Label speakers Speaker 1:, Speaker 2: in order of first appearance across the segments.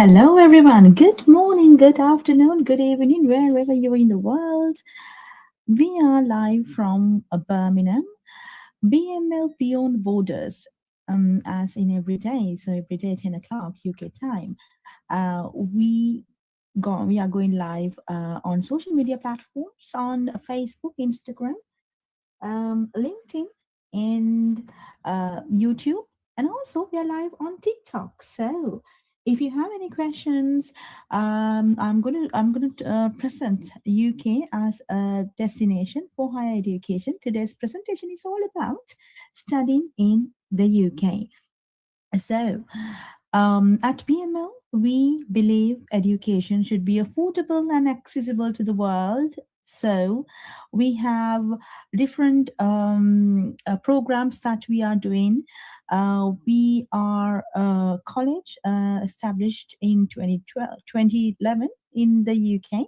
Speaker 1: Hello, everyone. Good morning, good afternoon, good evening, wherever you are in the world. We are live from Birmingham, BML Beyond Borders, as in every day. So every day, 10 o'clock UK time. We we are going live on social media platforms on Facebook, Instagram, LinkedIn, and YouTube, and also we are live on TikTok. So, if you have any questions, I'm gonna present UK as a destination for higher education. Today's presentation is all about studying in the UK. So, at BML, we believe education should be affordable and accessible to the world. So, we have different programs that we are doing. We are a college established in 2012, 2011 in the UK,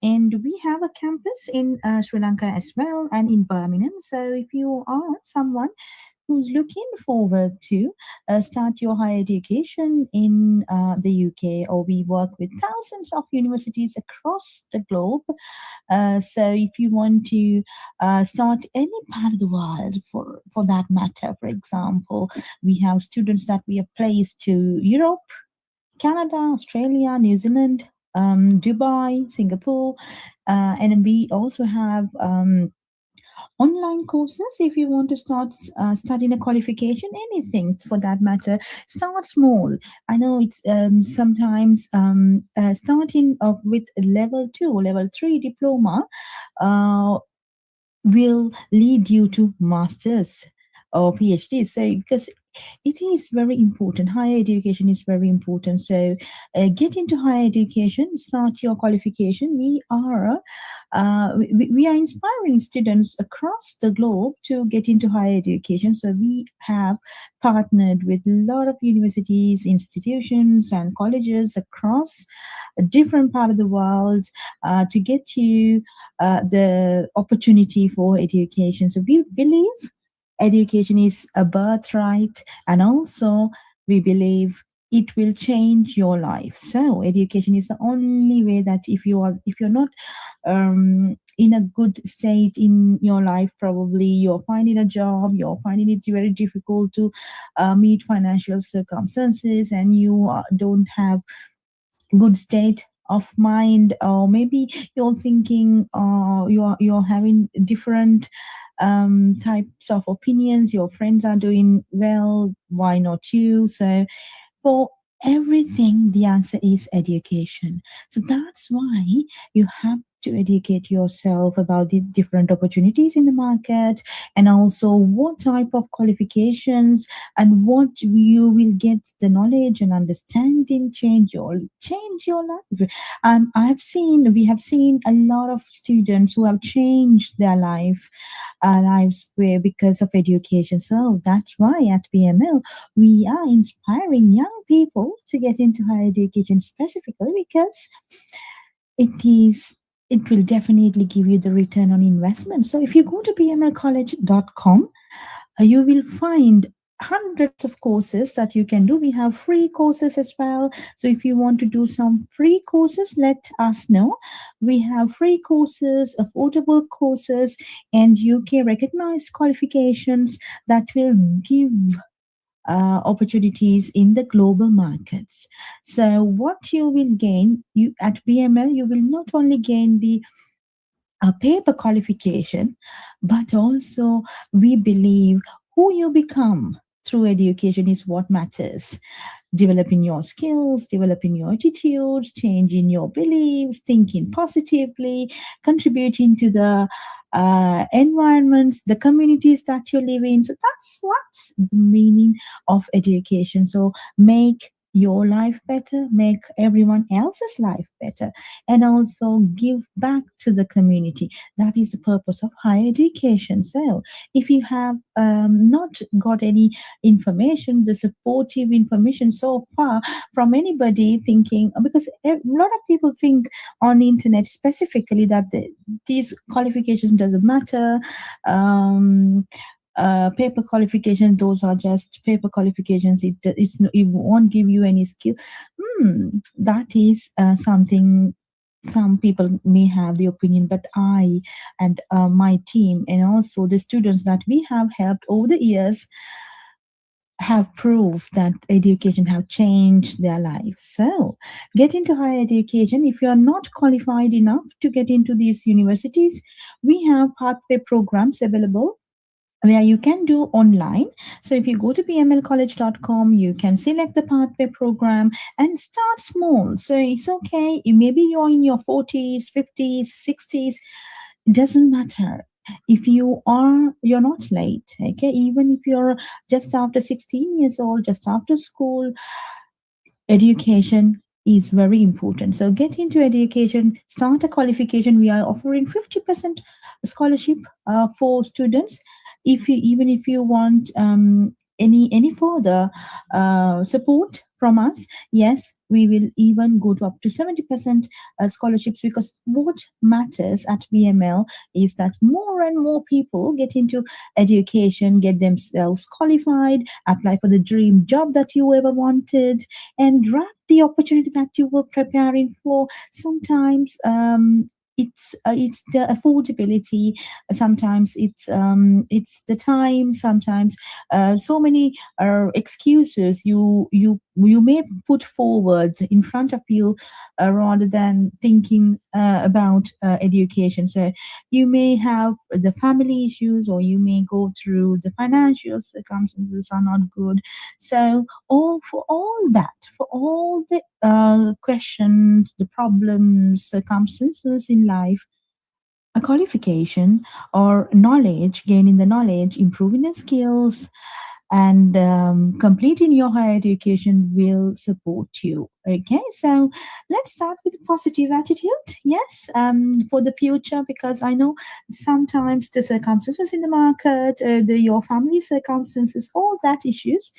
Speaker 1: and we have a campus in Sri Lanka as well and in Birmingham. So, if you are someone who's looking forward to start your higher education in the UK, or we work with thousands of universities across the globe. So if you want to start any part of the world, for that matter, for example, we have students that we have placed to Europe, Canada, Australia, New Zealand, Dubai, Singapore, and we also have online courses. If you want to start studying a qualification, anything for that matter, start small. I know it's sometimes starting off with level 2, level 3 diploma uh, will lead you to masters or PhD. So because it is very important, higher education is very important. So get into higher education, start your qualification. We are inspiring students across the globe to get into higher education. So we have partnered with a lot of universities, institutions, and colleges across a different part of the world to get you the opportunity for education. So we believe education is a birthright, and also we believe it will change your life. So education is the only way that if you're not in a good state in your life, probably you're finding a job, you're finding it very difficult to meet financial circumstances, and you don't have good state of mind, or maybe you're thinking you're having different types of opinions. Your friends are doing well, why not you? So for everything, the answer is education. So that's why you have to educate yourself about the different opportunities in the market, and also what type of qualifications and what you will get the knowledge and understanding change your life. We have seen a lot of students who have changed their lives where because of education. So that's why at BML we are inspiring young people to get into higher education, specifically because it will definitely give you the return on investment. So if you go to bmlcollege.com, you will find hundreds of courses that you can do. We have free courses as well. So if you want to do some free courses, let us know. We have free courses, affordable courses, and UK recognized qualifications that will give opportunities in the global markets. So what you will gain, you at BML, you will not only gain the paper qualification, but also we believe who you become through education is what matters. Developing your skills, developing your attitudes, changing your beliefs, thinking positively, contributing to the environments, the communities that you live in. So that's what's the meaning of education. So make your life better, make everyone else's life better, and also give back to the community. That is the purpose of higher education. So if you have not got any information, the supportive information so far from anybody, thinking, because a lot of people think on the internet specifically that these qualifications doesn't matter. Paper qualifications, those are just paper qualifications. It won't give you any skill. That is something some people may have the opinion, but I and my team and also the students that we have helped over the years have proved that education have changed their life. So get into higher education. If you are not qualified enough to get into these universities, we have pathway programs available where you can do online. So if you go to bmlcollege.com, you can select the pathway program and start small. So it's okay. Maybe you're in your 40s, 50s, 60s. It doesn't matter. If you're not late. Okay. Even if you're just after 16 years old, just after school, education is very important. So get into education, start a qualification. We are offering 50% scholarship for students. If you even if you want any further support from us, yes, we will even go to up to 70% scholarships, because what matters at BML is that more and more people get into education, get themselves qualified, apply for the dream job that you ever wanted, and grab the opportunity that you were preparing for. Sometimes it's the affordability, sometimes it's the time, sometimes so many excuses you may put forward in front of you, rather than thinking about education. So you may have the family issues, or you may go through the financial circumstances are not good. So for all the questions, the problems, circumstances in life, a qualification or knowledge, gaining the knowledge, improving the skills, and completing your higher education will support you. Okay, so let's start with a positive attitude. Yes, for the future, because I know sometimes the circumstances in the market, your family circumstances, all that issues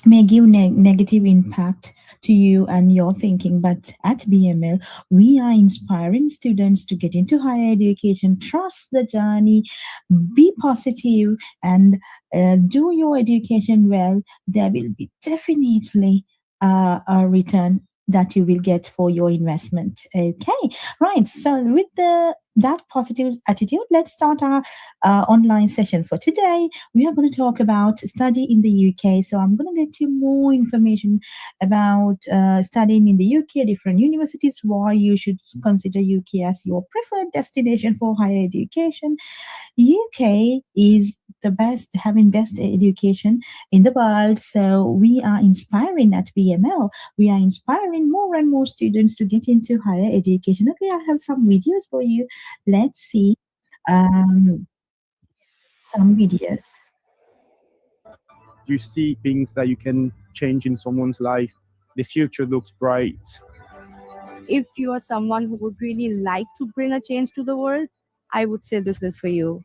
Speaker 1: may give negative impact to you and your thinking. But at BML, we are inspiring students to get into higher education, trust the journey, be positive, and do your education well. There will be definitely a return that you will get for your investment. Okay, right. So with that positive attitude, let's start our online session for today. We are going to talk about study in the UK. So I'm going to get you more information about studying in the UK, different universities, why you should consider UK as your preferred destination for higher education. UK is the best, having best education in the world. So we are inspiring at BML. We are inspiring more and more students to get into higher education. Okay, I have some videos for you. Let's see some videos.
Speaker 2: You see things that you can change in someone's life. The future looks bright.
Speaker 3: If you are someone who would really like to bring a change to the world, I would say this is for you.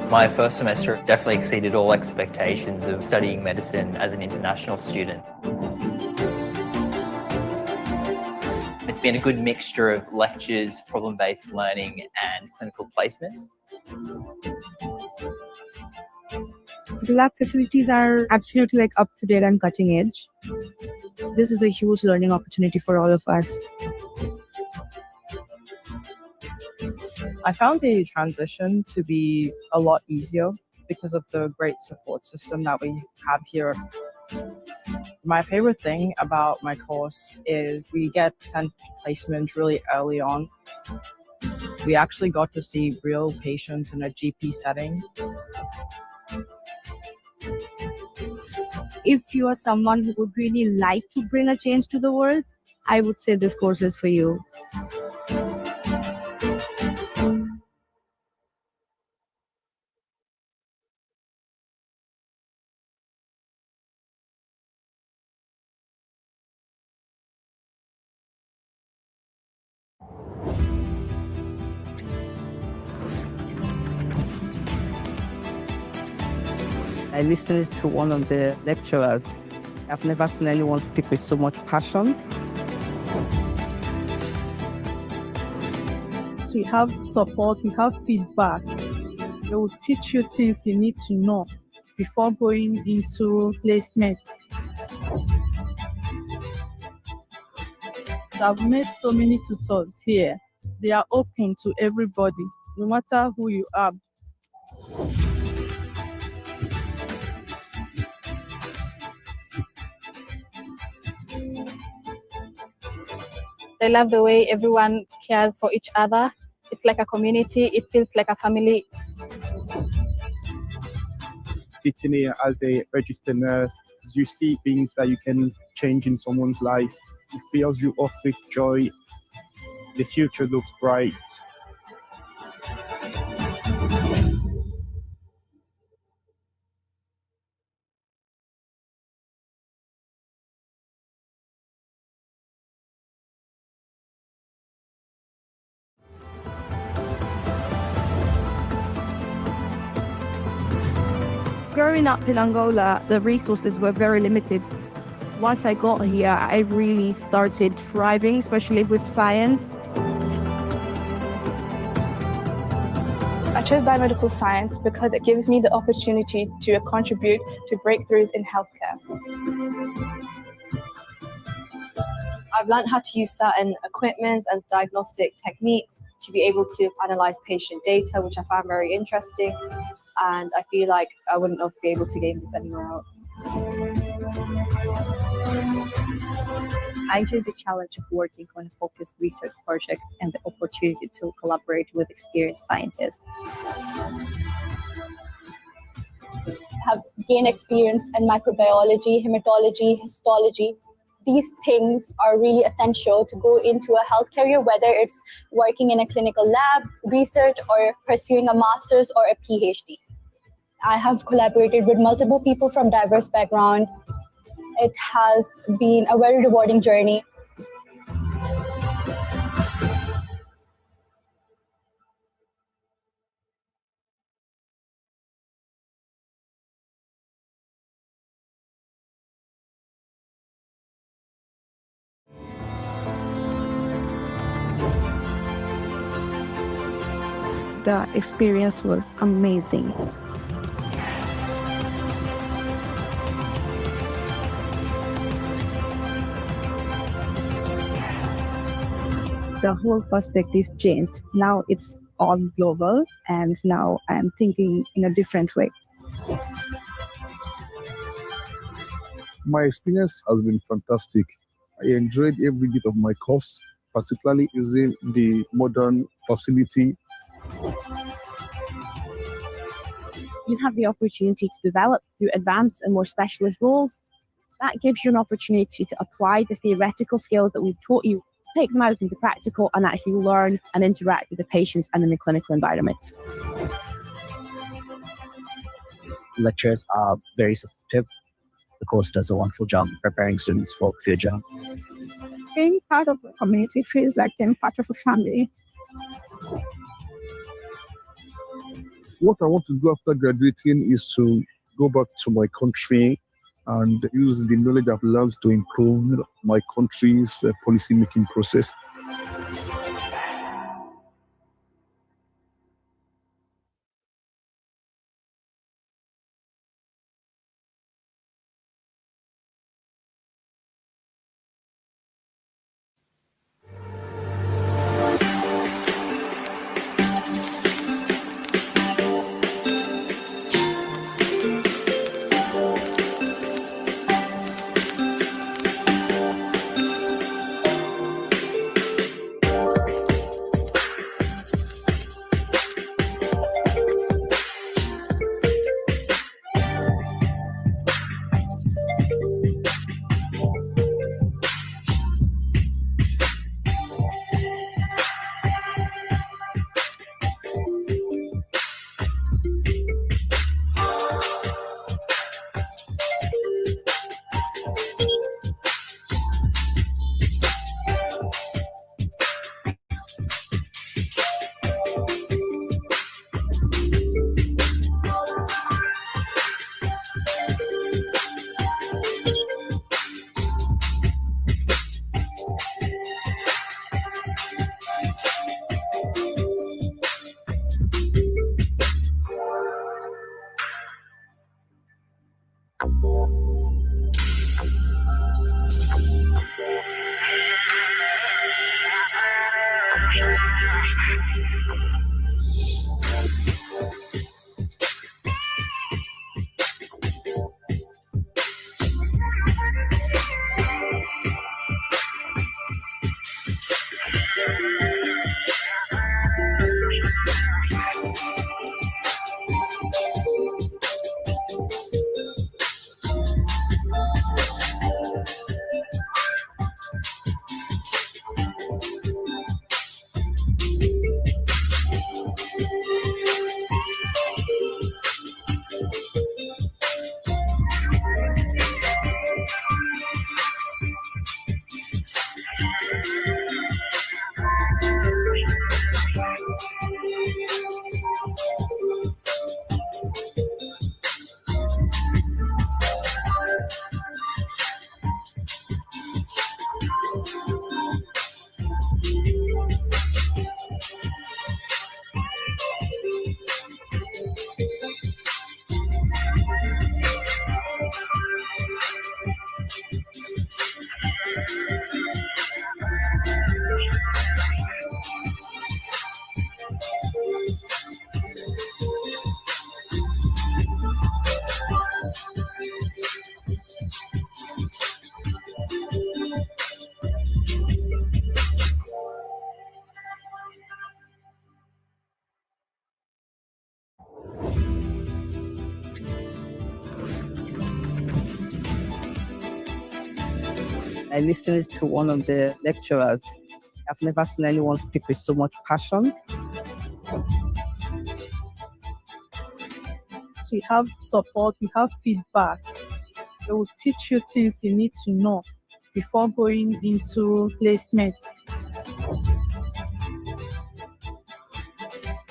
Speaker 4: My first semester definitely exceeded all expectations of studying medicine as an international student. It's been a good mixture of lectures, problem-based learning, and clinical placements.
Speaker 3: The lab facilities are absolutely up to date and cutting edge. This is a huge learning opportunity for all of us.
Speaker 5: I found the transition to be a lot easier because of the great support system that we have here. My favorite thing about my course is we get sent placement really early on. We actually got to see real patients in a GP setting.
Speaker 3: If you are someone who would really like to bring a change to the world, I would say this course is for you.
Speaker 6: I listened to one of the lecturers
Speaker 5: I've never seen anyone speak with so much passion.
Speaker 6: You have support, you have feedback. They will teach you things you need to know before going into placement. I've met so many tutors here. They are open to everybody, no matter who you are.
Speaker 7: I love the way everyone cares for each other. It's like a community. It feels like a family.
Speaker 2: Sitting here as a registered nurse, you see things that you can change in someone's life. It fills you up with joy. The future looks bright.
Speaker 3: Growing up in Angola, the resources were very limited. Once I got here, I really started thriving, especially with science.
Speaker 8: I chose biomedical science because it gives me the opportunity to contribute to breakthroughs in healthcare.
Speaker 9: I've learned how to use certain equipment and diagnostic techniques to be able to analyze patient data, which I found very interesting. And I feel like I wouldn't have been able to gain this anywhere else.
Speaker 10: I enjoyed the challenge of working on a focused research project and the opportunity to collaborate with experienced scientists.
Speaker 8: Have gained experience in microbiology, hematology, histology. These things are really essential to go into a health career, whether it's working in a clinical lab, research, or pursuing a master's or a PhD. I have collaborated with multiple people from diverse backgrounds. It has been a very rewarding journey.
Speaker 3: The experience was amazing. The whole perspective changed. Now it's all global, and now I'm thinking in a different way.
Speaker 11: My experience has been fantastic. I enjoyed every bit of my course, particularly using the modern facility.
Speaker 3: You have the opportunity to develop through advanced and more specialist roles. That gives you an opportunity to apply the theoretical skills that we've taught you, take them out into practical, and actually learn and interact with the patients and in the clinical environment.
Speaker 12: Lecturers are very supportive. The course does a wonderful job preparing students for the future.
Speaker 6: Being part of the community feels like being part of a family.
Speaker 11: What I want to do after graduating is to go back to my country and use the knowledge I've learned to improve my country's policy-making process.
Speaker 13: I listened to one of the lecturers. I've never seen anyone speak with so much passion.
Speaker 6: You have support, you have feedback. They will teach you things you need to know before going into placement.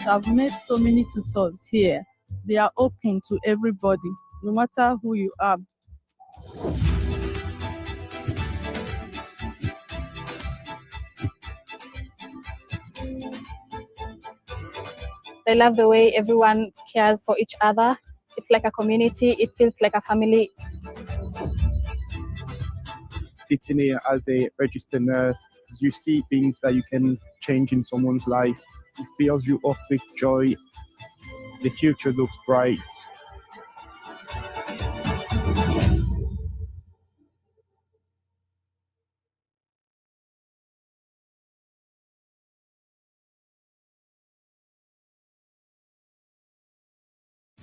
Speaker 6: I've met so many tutors here. They are open to everybody, no matter who you are.
Speaker 7: I love the way everyone cares for each other. It's like a community. It feels like a family.
Speaker 2: Sitting here as a registered nurse, you see things that you can change in someone's life. It fills you up with joy. The future looks bright.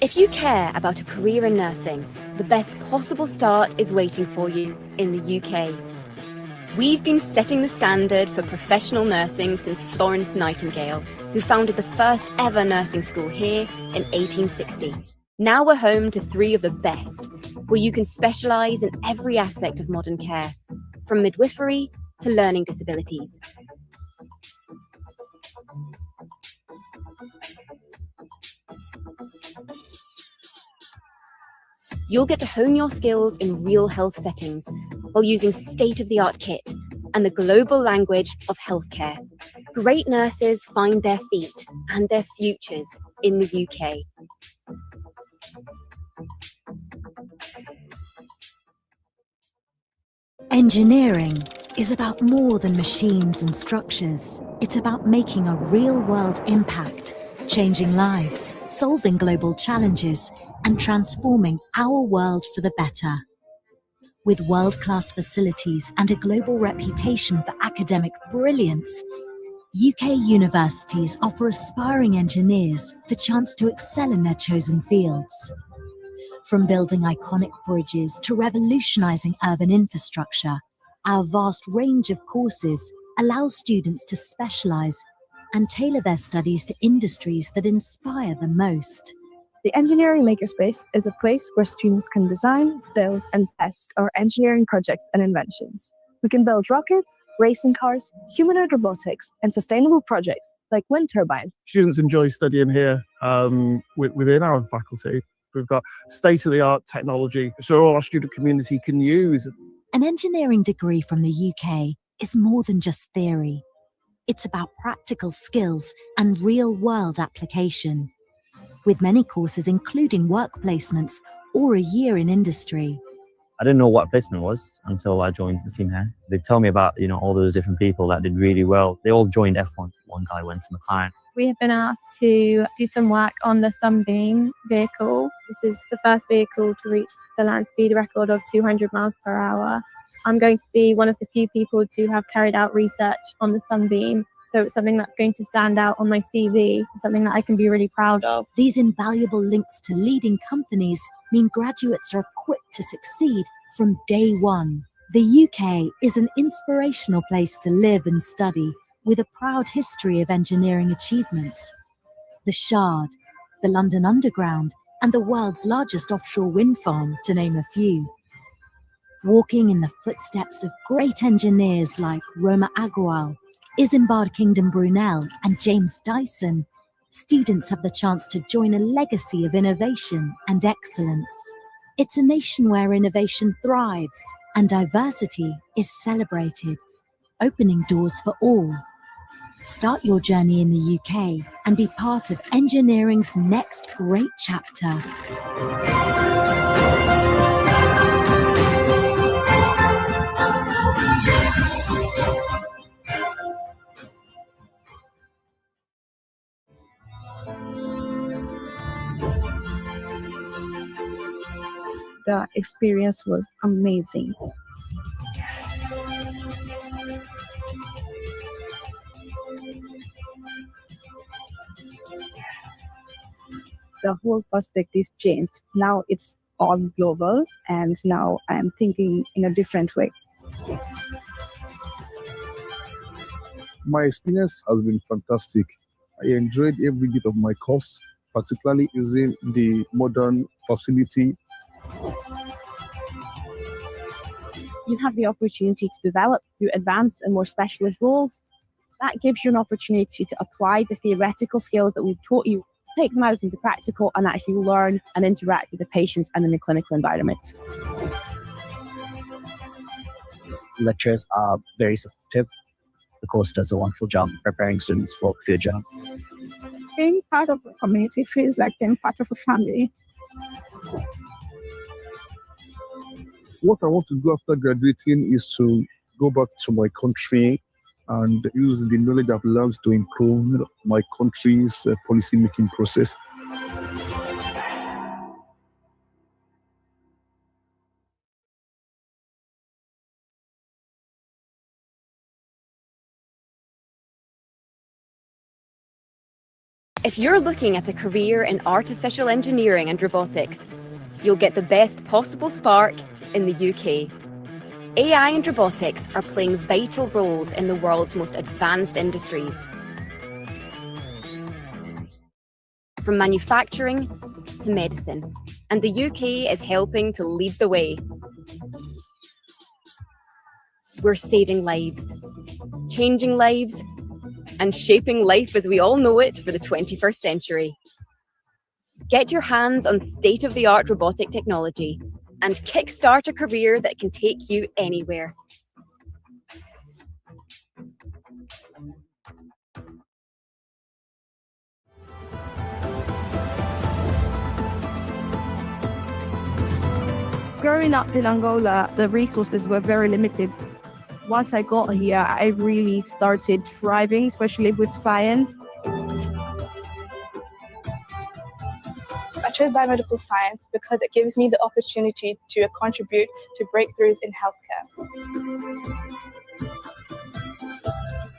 Speaker 14: If you care about a career in nursing, the best possible start is waiting for you in the UK. We've been setting the standard for professional nursing since Florence Nightingale, who founded the first ever nursing school here in 1860. Now we're home to 3 of the best, where you can specialise in every aspect of modern care, from midwifery to learning disabilities. You'll get to hone your skills in real health settings while using state-of-the-art kit and the global language of healthcare. Great nurses find their feet and their futures in the UK.
Speaker 15: Engineering is about more than machines and structures. It's about making a real-world impact, changing lives, solving global challenges, and transforming our world for the better. With world-class facilities and a global reputation for academic brilliance, UK universities offer aspiring engineers the chance to excel in their chosen fields. From building iconic bridges to revolutionising urban infrastructure, our vast range of courses allows students to specialise and tailor their studies to industries that inspire them most.
Speaker 3: The Engineering Makerspace is a place where students can design, build, and test our engineering projects and inventions. We can build rockets, racing cars, humanoid robotics, and sustainable projects like wind turbines.
Speaker 11: Students enjoy studying here within our faculty. We've got state-of-the-art technology, so all our student community can use.
Speaker 15: An engineering degree from the UK is more than just theory. It's about practical skills and real-world application, with many courses including work placements or a year in industry.
Speaker 16: I didn't know what placement was until I joined the team here. They told me about, all those different people that did really well. They all joined F1. One guy went to McLaren.
Speaker 17: We have been asked to do some work on the Sunbeam vehicle. This is the first vehicle to reach the land speed record of 200 miles per hour. I'm going to be one of the few people to have carried out research on the Sunbeam. So it's something that's going to stand out on my CV, something that I can be really proud of.
Speaker 15: These invaluable links to leading companies mean graduates are equipped to succeed from day one. The UK is an inspirational place to live and study, with a proud history of engineering achievements. The Shard, the London Underground, and the world's largest offshore wind farm, to name a few. Walking in the footsteps of great engineers like Roma Agrawal, Isambard Kingdom Brunel, and James Dyson, students have the chance to join a legacy of innovation and excellence. It's a nation where innovation thrives and diversity is celebrated, opening doors for all. Start your journey in the UK and be part of engineering's next great chapter.
Speaker 6: The experience was amazing. The whole perspective changed. Now it's all global, and now I'm thinking in a different way.
Speaker 11: My experience has been fantastic. I enjoyed every bit of my course, particularly using the modern facility.
Speaker 3: You have the opportunity to develop through advanced and more specialist roles. That gives you an opportunity to apply the theoretical skills that we've taught you, take them out into practical, and actually learn and interact with the patients and in the clinical environment.
Speaker 12: Lecturers are very supportive. The course does a wonderful job preparing students for the future.
Speaker 6: Being part of the community feels like being part of a family.
Speaker 11: What I want to do after graduating is to go back to my country and use the knowledge I've learned to improve my country's policy-making process.
Speaker 14: If you're looking at a career in artificial engineering and robotics, you'll get the best possible spark in the UK. AI and robotics are playing vital roles in the world's most advanced industries. From manufacturing to medicine, and the UK is helping to lead the way. We're saving lives, changing lives, and shaping life as we all know it for the 21st century. Get your hands on state-of-the-art robotic technology and kickstart a career that can take you anywhere.
Speaker 6: Growing up in Angola, the resources were very limited. Once I got here, I really started thriving, especially with science.
Speaker 18: I chose biomedical science because it gives me the opportunity to contribute to breakthroughs in healthcare.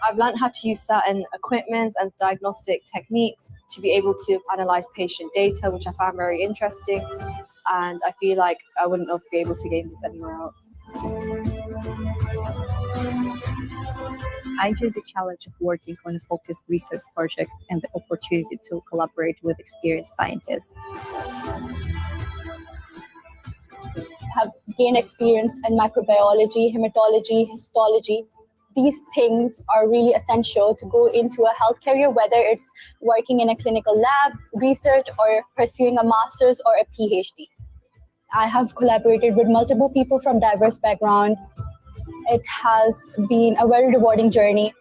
Speaker 9: I've learned how to use certain equipment and diagnostic techniques to be able to analyze patient data, which I found very interesting. And I feel like I wouldn't be able to gain this anywhere else.
Speaker 10: I enjoy the challenge of working on a focused research project and the opportunity to collaborate with experienced scientists.
Speaker 8: Have gained experience in microbiology, hematology, histology. These things are really essential to go into a health career, whether it's working in a clinical lab, research, or pursuing a master's or a PhD. I have collaborated with multiple people from diverse backgrounds. It has been a very rewarding journey.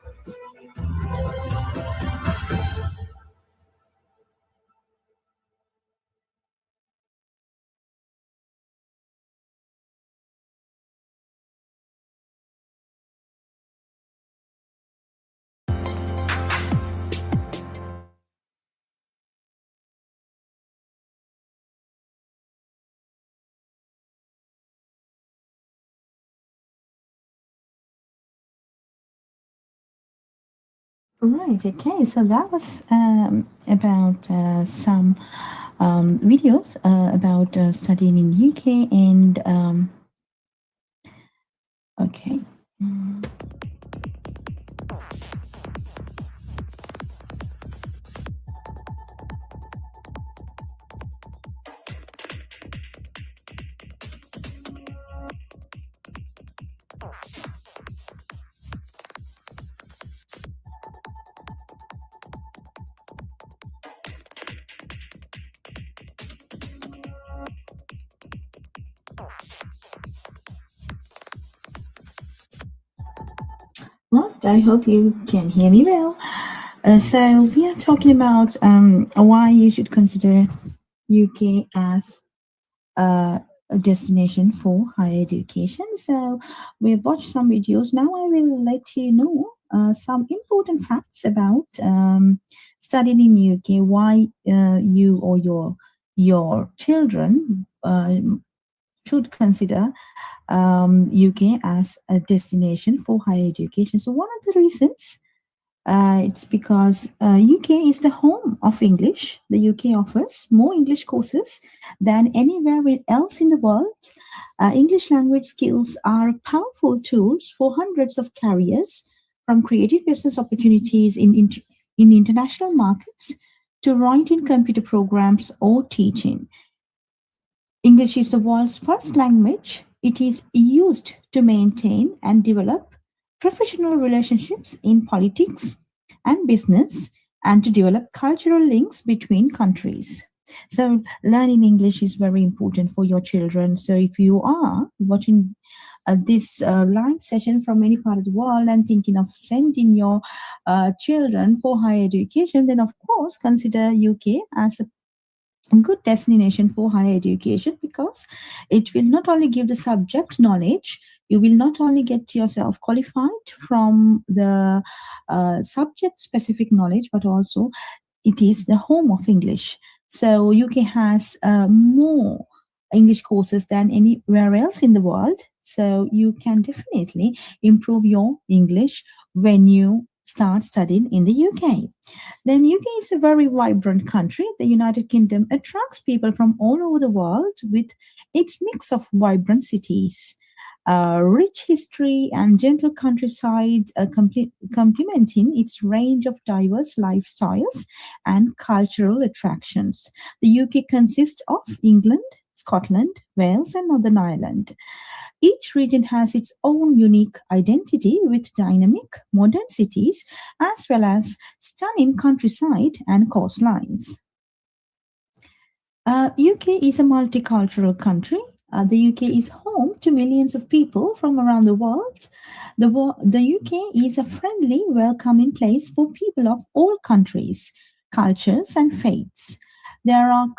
Speaker 1: Right, okay, so that was about some videos about studying in UK and okay. Right, I hope you can hear me well. So we are talking about why you should consider UK as a destination for higher education. So we've watched some videos. Now I will let you know some important facts about studying in UK. Why you or your children should consider UK as a destination for higher education. So one of the reasons it's because UK is the home of English. The UK offers more English courses than anywhere else in the world. English language skills are powerful tools for hundreds of careers, from creative business opportunities in international markets to writing computer programs or teaching. English is the world's first language. It is used to maintain and develop professional relationships in politics and business and to develop cultural links between countries. So, learning English is very important for your children. So, if you are watching this live session from any part of the world and thinking of sending your children for higher education, then of course consider UK as a good destination for higher education, because it will not only give the subject knowledge, you will not only get yourself qualified from the subject specific knowledge, but also it is the home of English. So UK has more English courses than anywhere else in the world. So you can definitely improve your English when you start studying in the UK. Then UK is a very vibrant country. The United Kingdom attracts people from all over the world with its mix of vibrant cities, rich history and gentle countryside, complementing its range of diverse lifestyles and cultural attractions. The UK consists of England, Scotland, Wales, and Northern Ireland. Each region has its own unique identity with dynamic modern cities as well as stunning countryside and coastlines. UK is a multicultural country. The UK is home to millions of people from around the world. The UK is a friendly, welcoming place for people of all countries, cultures, and faiths. There are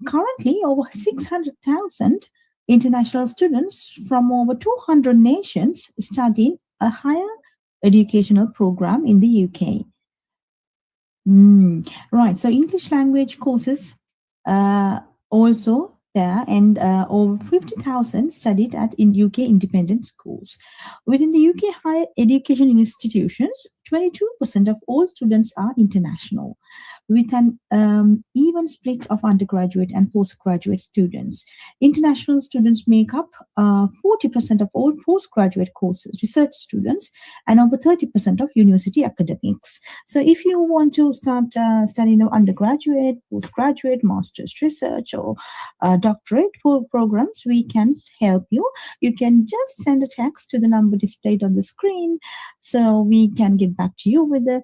Speaker 1: currently over 600,000 international students from over 200 nations studying a higher educational program in the UK. Right, so English language courses also there, and over 50,000 studied in UK independent schools. Within the UK higher education institutions, 22% of all students are international, with an even split of undergraduate and postgraduate students. International students make up 40% of all postgraduate courses, research students, and over 30% of university academics. So if you want to start studying undergraduate, postgraduate, master's research, or doctorate programs, we can help you. You can just send a text to the number displayed on the screen, so we can get back to you with the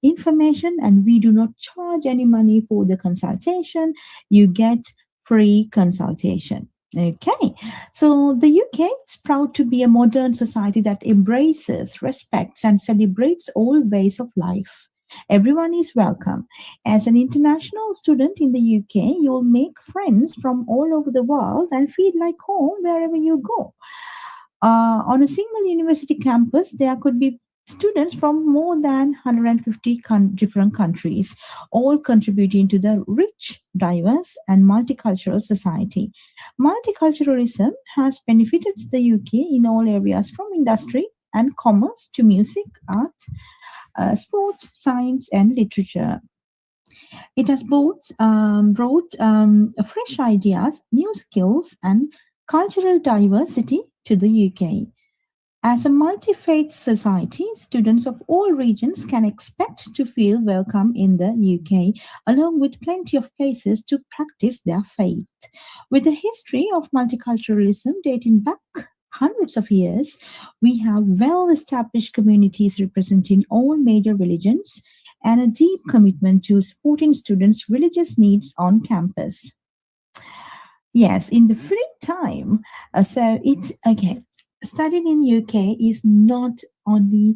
Speaker 1: information, and we do not charge any money for the consultation. You get free consultation. Okay, so the UK is proud to be a modern society that embraces, respects, and celebrates all ways of life. Everyone is welcome. As an international student in the UK, you'll make friends from all over the world and feel like home wherever you go. On a single university campus, there could be students from more than 150 different countries, all contributing to the rich, diverse, and multicultural society. Multiculturalism has benefited the UK in all areas, from industry and commerce to music, arts, sport, science, and literature. It has both brought fresh ideas, new skills, and cultural diversity to the UK. As a multi-faith society, students of all regions can expect to feel welcome in the UK, along with plenty of places to practice their faith. With a history of multiculturalism dating back hundreds of years, we have well-established communities representing all major religions and a deep commitment to supporting students' religious needs on campus. Yes, in the free time. So it's okay. Studying in UK is not only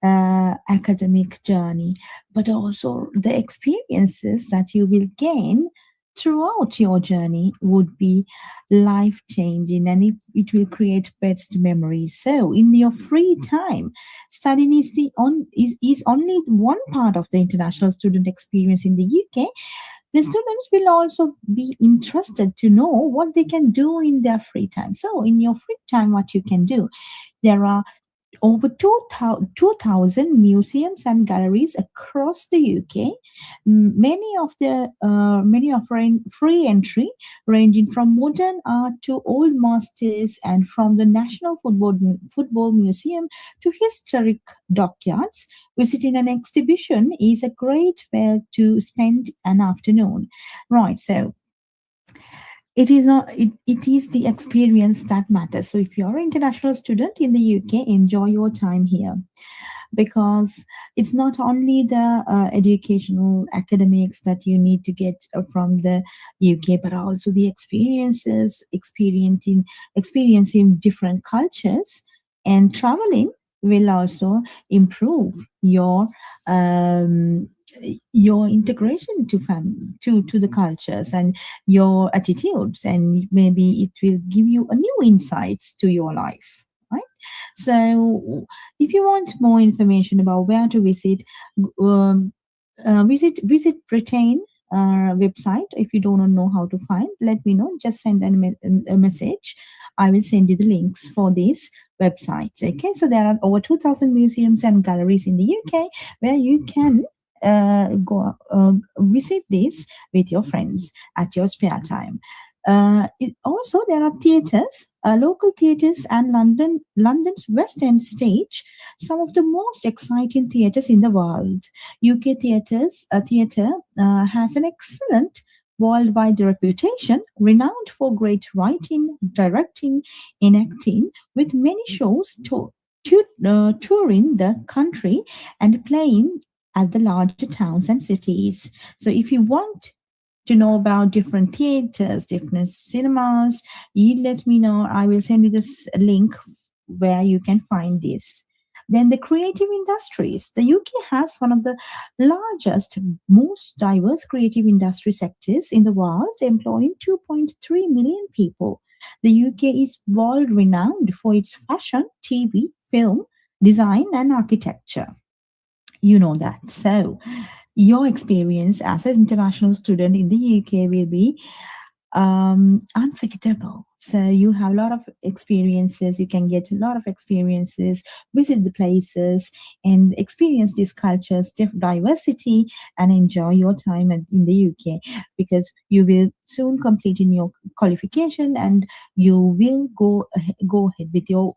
Speaker 1: academic journey, but also the experiences that you will gain throughout your journey would be life changing, and it will create best memories. So in your free time, studying is only one part of the international student experience in the UK. The students will also be interested to know what they can do in their free time. So in your free time, what you can do, there are over 2,000 museums and galleries across the UK. Many offering free entry, ranging from modern art to old masters, and from the National Football Museum to historic dockyards. Visiting an exhibition is a great way to spend an afternoon. Right, so it is the experience that matters. So if you're an international student in the UK, enjoy your time here, because it's not only the educational academics that you need to get from the UK, but also the experiencing different cultures, and traveling will also improve your integration to the cultures and your attitudes, and maybe it will give you a new insights to your life, right? So if you want more information about where to visit, visit Britain website. If you don't know how to find, let me know, just send a message. I will send you the links for these websites. Okay, so there are over 2,000 museums and galleries in the UK where you can go visit this with your friends at your spare time. Also, there are theatres, local theatres, and London's West End stage, some of the most exciting theatres in the world. UK theatre has an excellent worldwide reputation, renowned for great writing, directing, and acting, with many shows touring the country and playing at the larger towns and cities. So if you want to know about different theaters, different cinemas, you let me know. I will send you this link where you can find this. Then the creative industries. The UK has one of the largest, most diverse creative industry sectors in the world, employing 2.3 million people. The UK is world renowned for its fashion, TV, film, design, and architecture. You know that. So your experience as an international student in the UK will be unforgettable. So you have a lot of experiences, you can get a lot of experiences, visit the places and experience these cultures, diversity, and enjoy your time in the UK, because you will soon complete in your qualification and you will go ahead with your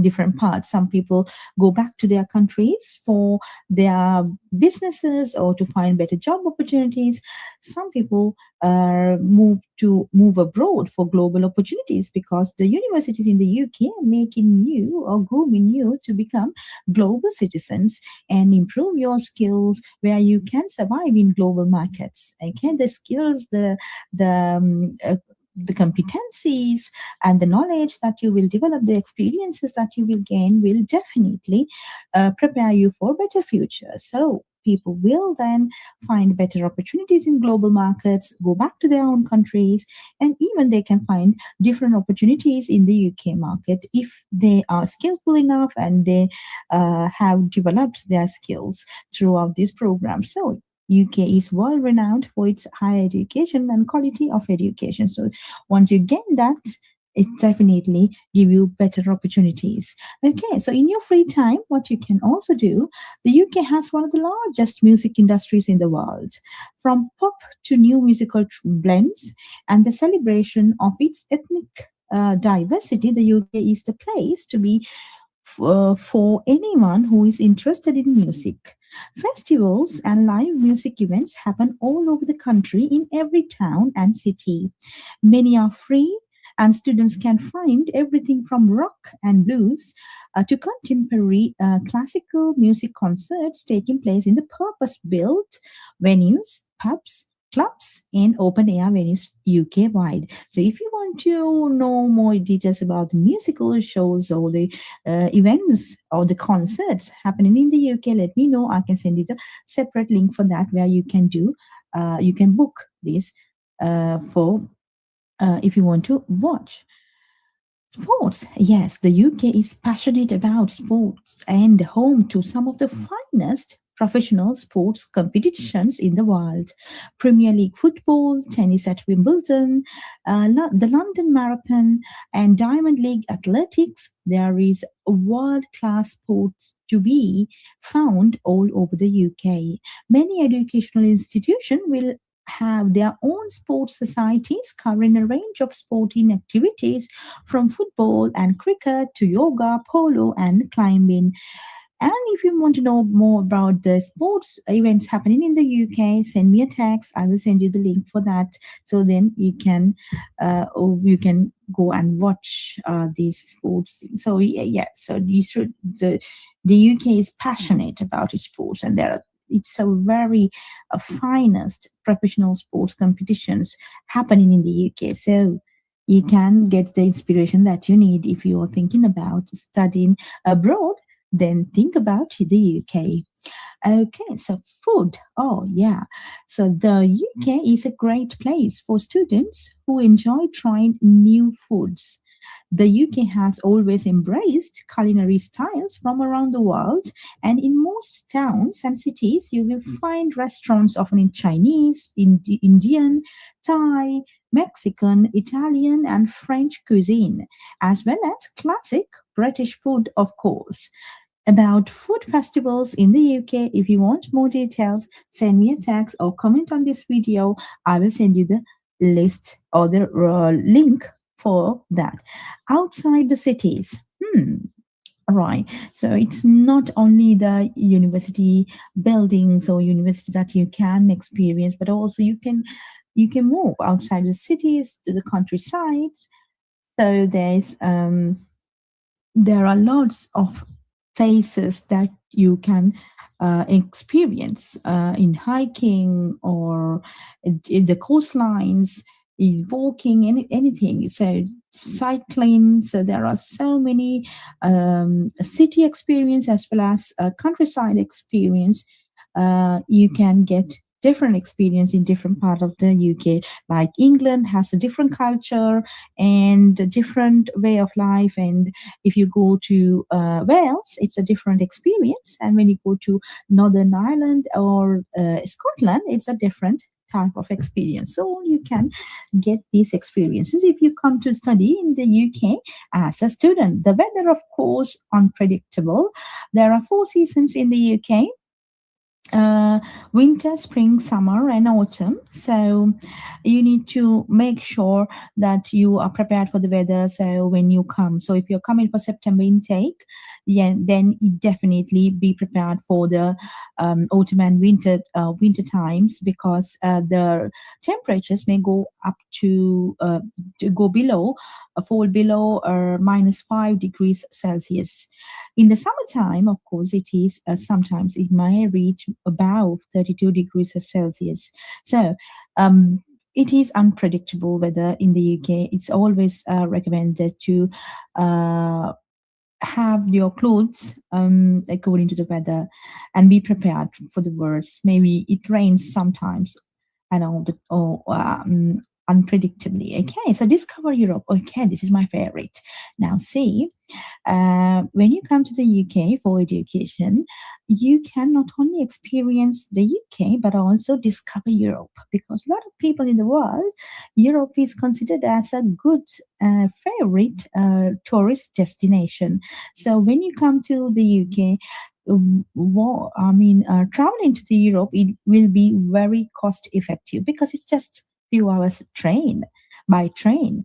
Speaker 1: different parts. Some people go back to their countries for their businesses or to find better job opportunities. Some people move abroad for global opportunities, because the universities in the UK are making you or grooming you to become global citizens and improve your skills where you can survive in global markets. Okay, the skills, the competencies and the knowledge that you will develop, the experiences that you will gain will definitely prepare you for a better future. So people will then find better opportunities in global markets, go back to their own countries, and even they can find different opportunities in the UK market if they are skillful enough and they have developed their skills throughout this program. So UK is world renowned for its higher education and quality of education. So once you gain that, it definitely give you better opportunities. Okay, so in your free time, what you can also do, the UK has one of the largest music industries in the world, from pop to new musical blends and the celebration of its ethnic diversity. The UK is the place to be for anyone who is interested in music. Festivals and live music events happen all over the country in every town and city. Many are free, and students can find everything from rock and blues to contemporary classical music concerts taking place in the purpose built venues, pubs, clubs, and open air venues UK wide. So, if you want to know more details about the musical shows or the events or the concerts happening in the UK, let me know. I can send you the separate link for that where you can you can book this for if you want to watch. Sports. Yes, the UK is passionate about sports and home to some of the finest professional sports competitions in the world. Premier League football, tennis at Wimbledon, the London Marathon, and Diamond League athletics. There is world-class sports to be found all over the UK. Many educational institutions will have their own sports societies covering a range of sporting activities from football and cricket to yoga, polo, and climbing. And if you want to know more about the sports events happening in the UK, send me a text. I will send you the link for that. So then you can go and watch these sports. So yeah, so you should the UK is passionate about its sports, and it's a very finest professional sports competitions happening in the UK. So you can get the inspiration that you need if you are thinking about studying abroad. Then think about the UK. Okay, so food. Oh, yeah. So the UK is a great place for students who enjoy trying new foods. The UK has always embraced culinary styles from around the world, and in most towns and cities, you will find restaurants offering Chinese, Indian, Thai, Mexican, Italian, and French cuisine, as well as classic British food, of course. About food festivals in the UK, if you want more details, send me a text or comment on this video. I will send you the list or the link for that. Outside the cities, right. So it's not only the university buildings or university that you can experience, but also you can move outside the cities to the countrysides. So there are lots of places that you can experience in hiking or in the coastlines, in walking, anything. So cycling. So there are so many city experience as well as countryside experience. You can get different experience in different part of the UK. Like England has a different culture and a different way of life, and if you go to Wales, it's a different experience, and when you go to Northern Ireland or Scotland, it's a different type of experience. So you can get these experiences if you come to study in the UK as a student. The weather, of course, unpredictable. There are 4 seasons in the UK: winter, spring, summer, and autumn. So you need to make sure that you are prepared for the weather. So when you come, so if you're coming for September intake, then you definitely be prepared for the autumn and winter times, because the temperatures may go up to go below, fall below -5 degrees Celsius. In the summertime, of course, it is sometimes it may reach about 32 degrees Celsius. So it is unpredictable weather in the UK. It's always recommended to have your clothes according to the weather and be prepared for the worst. Maybe it rains sometimes and unpredictably. Okay, so Discover Europe. Okay, this is my favorite. Now see, when you come to the UK for education, you can not only experience the UK but also discover Europe, because a lot of people in the world, Europe is considered as a good favorite tourist destination. So when you come to the UK, traveling to the Europe, it will be very cost effective because it's just few hours by train.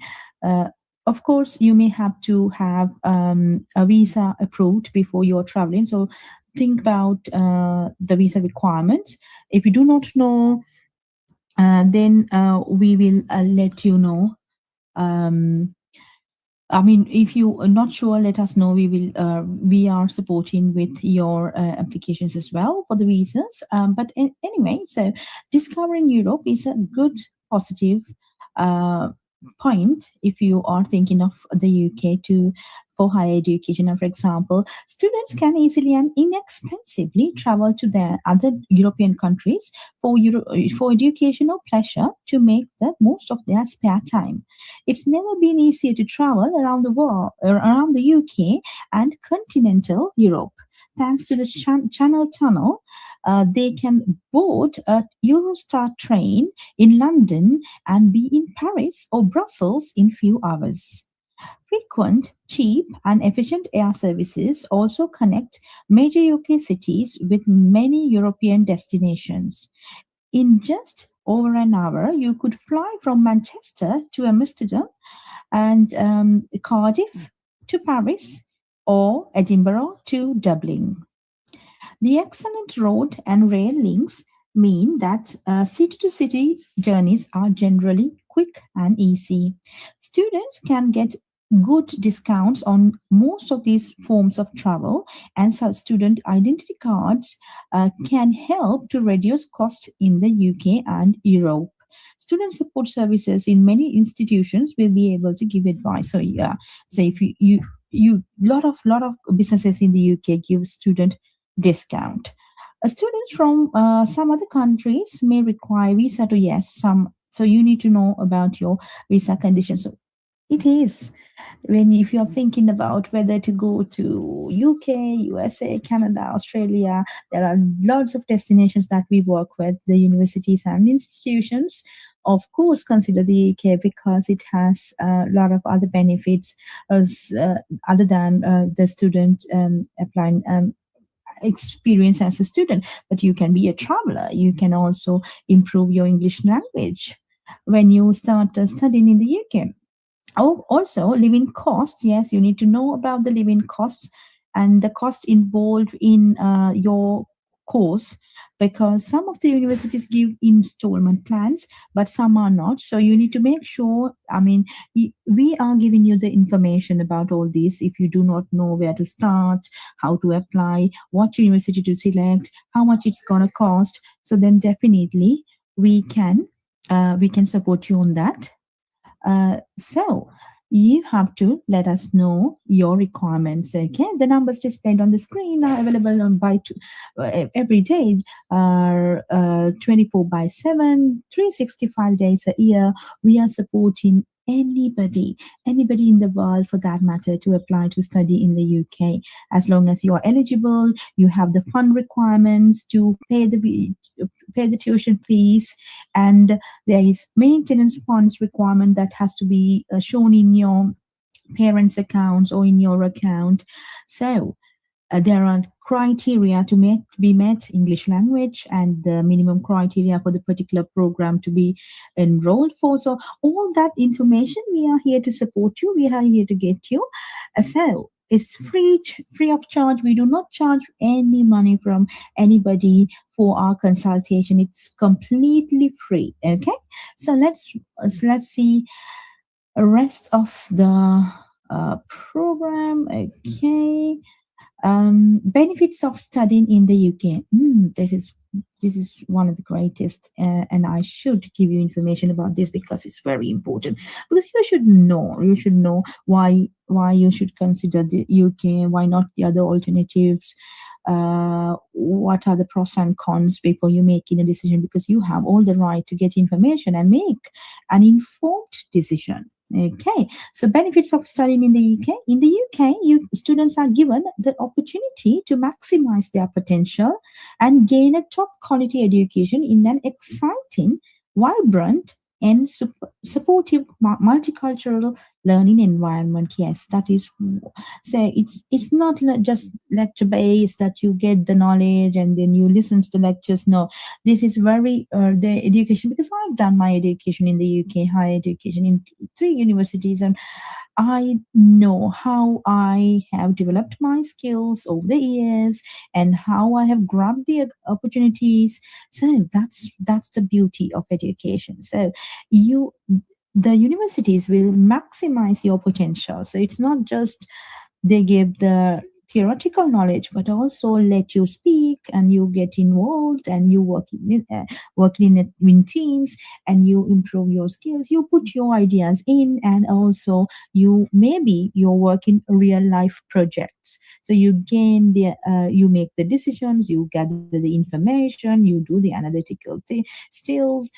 Speaker 1: Of course, you may have to have a visa approved before you're traveling. So think about the visa requirements. If you do not know, then we will let you know. If you are not sure, let us know. We are supporting with your applications as well for the visas. Anyway, so discovering Europe is a good, positive point if you are thinking of the UK for higher education. For example, students can easily and inexpensively travel to their other European countries for education or pleasure to make the most of their spare time. It's never been easier to travel around the world, around the UK and continental Europe. Thanks to the Channel Tunnel, they can board a Eurostar train in London and be in Paris or Brussels in few hours. Frequent, cheap, and efficient air services also connect major UK cities with many European destinations. In just over an hour, you could fly from Manchester to Amsterdam and Cardiff to Paris or Edinburgh to Dublin. The excellent road and rail links mean that city-to-city journeys are generally quick and easy. Students can get good discounts on most of these forms of travel, and such student identity cards can help to reduce costs in the UK and Europe. Student support services in many institutions will be able to give advice. So if you lot of businesses in the UK give student discount. Students from some other countries may require visa to so you need to know about your visa conditions. So it is if you're thinking about whether to go to UK, USA, Canada, Australia, there are lots of destinations that we work with, the universities and institutions. Of course, consider the UK because it has a lot of other benefits other than the student applying experience as a student. But you can be a traveler. You can also improve your English language when you start studying in the UK. Also, living costs. Yes, you need to know about the living costs and the cost involved in your course, because some of the universities give installment plans, but some are not. So you need to make sure, we are giving you the information about all this. If you do not know where to start, how to apply, what university to select, how much it's going to cost, so then definitely we can support you on that. So you have to let us know your requirements. Okay, the numbers displayed on the screen are available on every day, 24/7, 365 days a year. We are supporting anybody in the world for that matter to apply to study in the UK, as long as you are eligible, you have the fund requirements to pay the tuition fees, and there is maintenance funds requirement that has to be shown in your parents' accounts or in your account. So there are criteria to be met, English language, and the minimum criteria for the particular program to be enrolled for. So all that information, we are here to support you. We are here to get you. So it's free of charge. We do not charge any money from anybody for our consultation. It's completely free. Okay. So let's see the rest of the program. Okay. Benefits of studying in the UK. This is one of the greatest, and I should give you information about this because it's very important. Because you should know why you should consider the UK, why not the other alternatives. What are the pros and cons before you making a decision? Because you have all the right to get information and make an informed decision. Okay, so benefits of studying in the UK. In the UK, students are given the opportunity to maximize their potential and gain a top quality education in an exciting, vibrant, and supportive multicultural learning environment. Yes, that is. So it's not just lecture based that you get the knowledge and then you listen to the lectures. No, this is very the education, because I've done my education in the UK, higher education in 3 universities, and I know how I have developed my skills over the years and how I have grabbed the opportunities. So that's the beauty of education. So the universities will maximize your potential. So it's not just they give the theoretical knowledge, but also let you speak and you get involved and you working in teams and you improve your skills. You put your ideas in, and also you work in real life projects. So you gain you make the decisions, you gather the information, you do the analytical skills,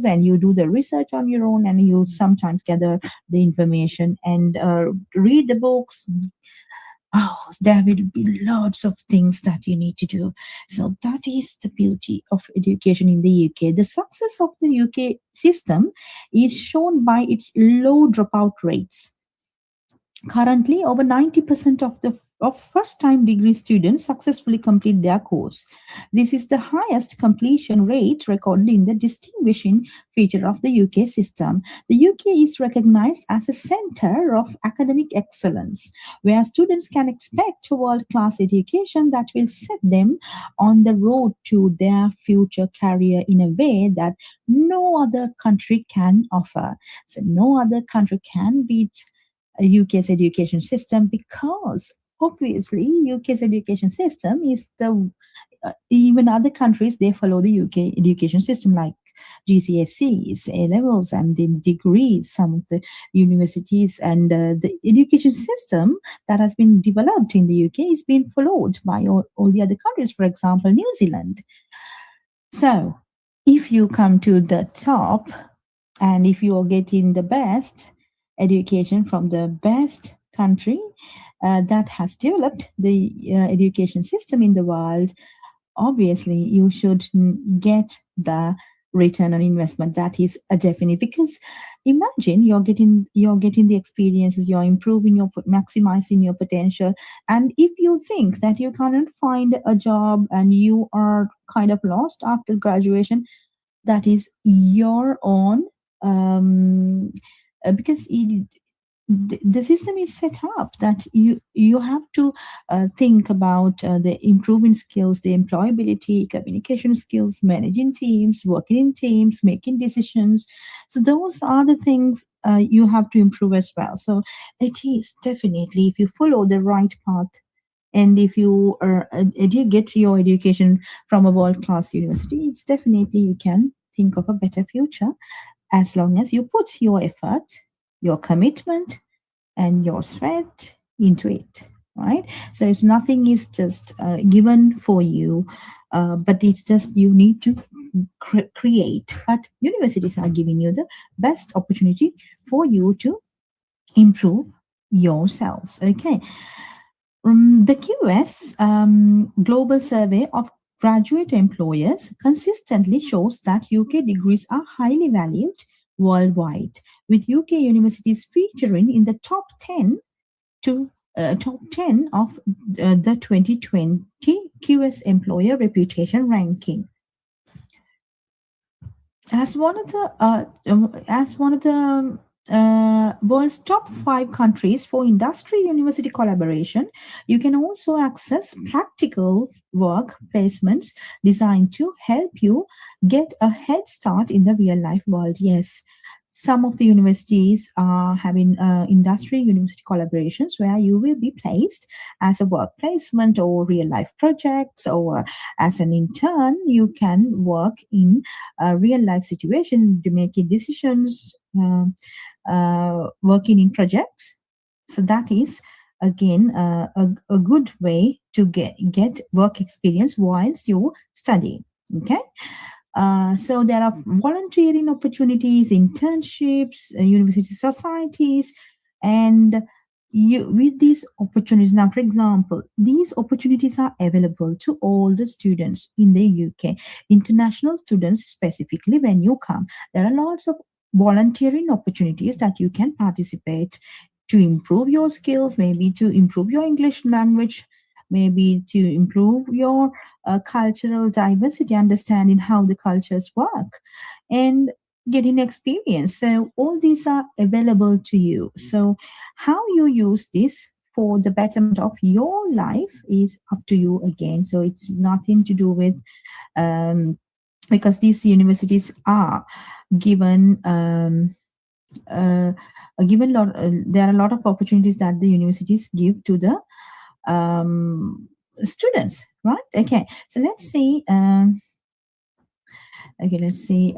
Speaker 1: and you do the research on your own, and you sometimes gather the information and read the books. Oh, there will be lots of things that you need to do. So that is the beauty of education in the UK. The success of the UK system is shown by its low dropout rates. Currently, over 90% of first-time degree students successfully complete their course. This is the highest completion rate recorded in the distinguishing feature of the UK system. The UK is recognized as a center of academic excellence, where students can expect a world-class education that will set them on the road to their future career in a way that no other country can offer. So no other country can beat UK's education system, because obviously UK's education system is the even other countries, they follow the UK education system, like GCSEs, A levels, and the degrees. Some of the universities and the education system that has been developed in the UK is being followed by all the other countries, for example New Zealand. So if you come to the top and if you are getting the best education from the best country that has developed the education system in the world, obviously you should get the return on investment. That is a definite, because imagine you're getting the experiences, you're improving, you're maximizing your potential, and if you think that you cannot find a job and you are kind of lost after graduation, that is your own because the system is set up that you have to think about the improving skills, the employability, communication skills, managing teams, working in teams, making decisions. So those are the things you have to improve as well. So it is definitely, if you follow the right path, and if you get your education from a world-class university, it's definitely you can think of a better future, as long as you put your effort, your commitment, and your sweat into it, right? So it's nothing is just given for you, but it's just you need to create. But universities are giving you the best opportunity for you to improve yourselves. Okay. The QS Global Survey of Graduate Employers consistently shows that UK degrees are highly valued worldwide, with UK universities featuring in the top 10 of the 2020 QS Employer Reputation Ranking. As one of the world's top 5 countries for industry-university collaboration, you can also access practical work placements designed to help you get a head start in the real-life world. Yes, some of the universities are having industry-university collaborations where you will be placed as a work placement or real-life projects, or as an intern, you can work in a real-life situation, making decisions, working in projects. So that is again a good way to get work experience whilst you study. Okay. So there are volunteering opportunities, internships, university societies, and with these opportunities. Now, for example, these opportunities are available to all the students in the UK, international students specifically. When you come, there are lots of volunteering opportunities that you can participate to improve your skills, maybe to improve your English language, maybe to improve your cultural diversity, understanding how the cultures work, and getting experience. So all these are available to you. So how you use this for the betterment of your life is up to you again. So it's nothing to do with because these universities are given given lot. There are a lot of opportunities that the universities give to the students, right? Okay, so let's see. Let's see.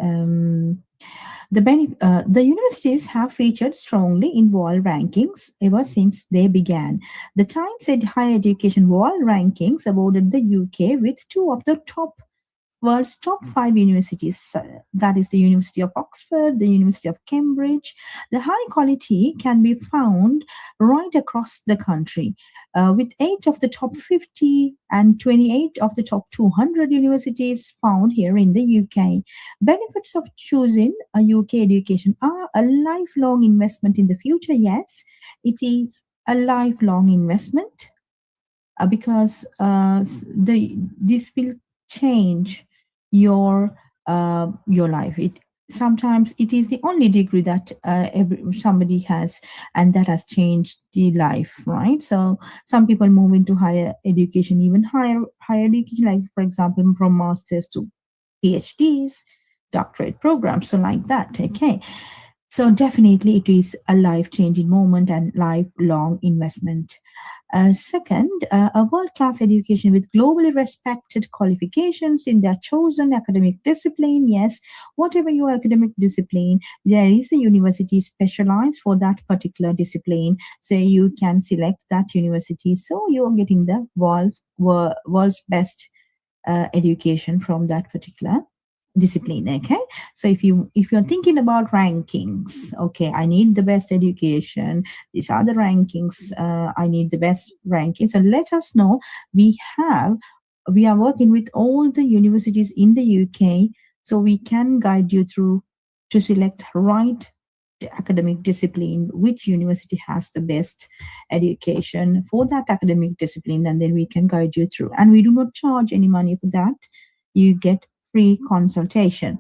Speaker 1: The universities have featured strongly in world rankings ever since they began. The Times said higher education world rankings awarded the UK with two of the world's top 5 universities. That is the University of Oxford, the University of Cambridge. The high quality can be found right across the country, with 8 of the top 50 and 28 of the top 200 universities found here in the UK. Benefits of choosing a UK education are a lifelong investment in the future. Yes, it is a lifelong investment because this will change your life. Sometimes it is the only degree that somebody has, and that has changed the life, right? So some people move into higher education, even higher education, like for example from masters to PhDs, doctorate programs, so like that. Okay, so definitely it is a life-changing moment and lifelong investment. Second, a world-class education with globally respected qualifications in their chosen academic discipline. Yes, whatever your academic discipline, there is a university specialized for that particular discipline. So you can select that university. So you're getting the world's best education from that particular discipline. Okay, so if you're thinking about rankings, okay, I need the best education, these are the rankings, I need the best rankings, so let us know. We are working with all the universities in the UK, so we can guide you through to select right academic discipline, which university has the best education for that academic discipline, and then we can guide you through. And we do not charge any money for that. You get free consultation.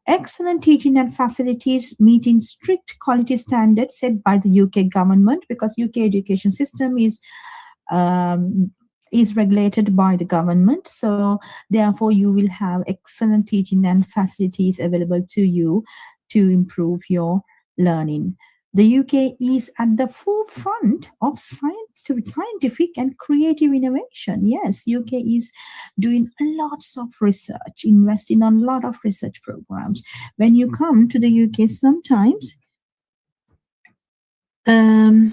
Speaker 1: Excellent teaching and facilities meeting strict quality standards set by the UK government, because UK education system is regulated by the government. So therefore you will have excellent teaching and facilities available to you to improve your learning. The UK is at the forefront of scientific and creative innovation. Yes, UK is doing lots of research, investing on a lot of research programs. When you come to the UK, sometimes, when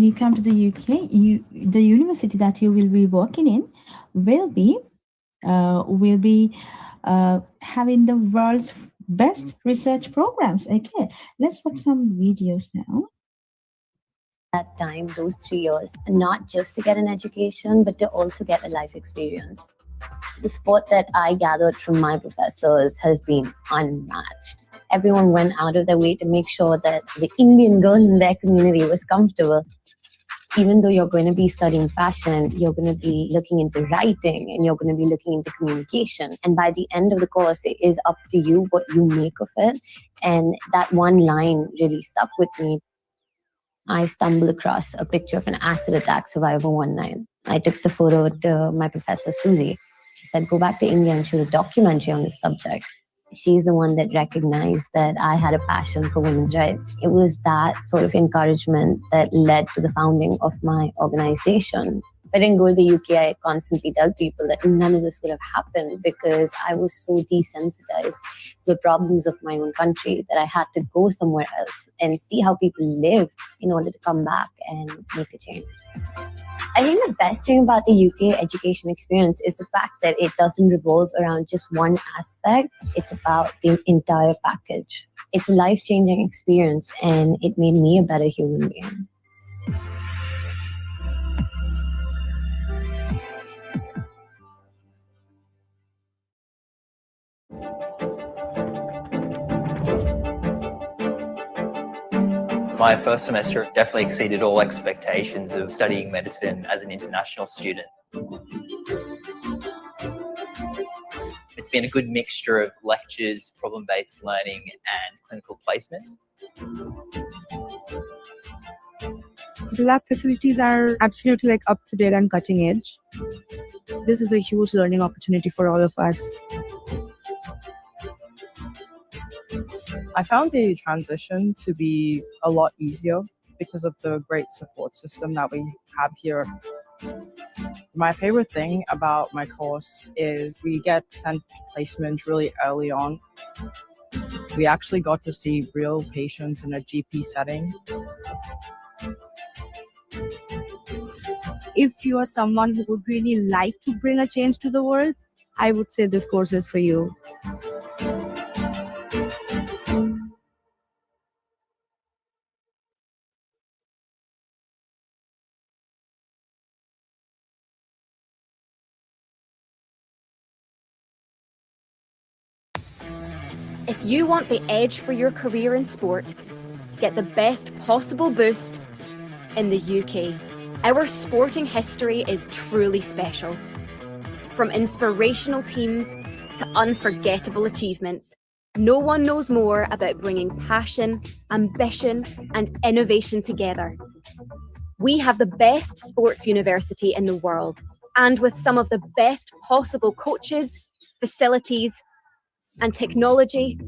Speaker 1: you come to the UK, the university that you will be working in will be having the world's best research programs. Okay, let's watch some videos now.
Speaker 19: That time, those 3 years, not just to get an education, but to also get a life experience. The support that I gathered from my professors has been unmatched. Everyone went out of their way to make sure that the Indian girl in their community was comfortable. Even though you're going to be studying fashion, you're going to be looking into writing, and you're going to be looking into communication. And by the end of the course, it is up to you what you make of it. And that one line really stuck with me. I stumbled across a picture of an acid attack survivor one night. I took the photo to my professor, Susie. She said, go back to India and shoot a documentary on this subject. She's the one that recognized that I had a passion for women's rights. It was that sort of encouragement that led to the founding of my organization. If I didn't go to the UK, I constantly tell people that none of this would have happened because I was so desensitized to the problems of my own country that I had to go somewhere else and see how people live in order to come back and make a change. I think the best thing about the UK education experience is the fact that it doesn't revolve around just one aspect. It's about the entire package. It's a life-changing experience, and it made me a better human being.
Speaker 4: My first semester definitely exceeded all expectations of studying medicine as an international student. It's been a good mixture of lectures, problem-based learning, and clinical placements.
Speaker 20: The lab facilities are absolutely up to date and cutting edge. This is a huge learning opportunity for all of us.
Speaker 5: I found the transition to be a lot easier because of the great support system that we have here. My favorite thing about my course is we get sent to placement really early on. We actually got to see real patients in a GP setting.
Speaker 20: If you are someone who would really like to bring a change to the world, I would say this course is for you.
Speaker 14: If you want the edge for your career in sport, get the best possible boost in the UK. Our sporting history is truly special. From inspirational teams to unforgettable achievements, no one knows more about bringing passion, ambition, and innovation together. We have the best sports university in the world, and with some of the best possible coaches, facilities, and technology,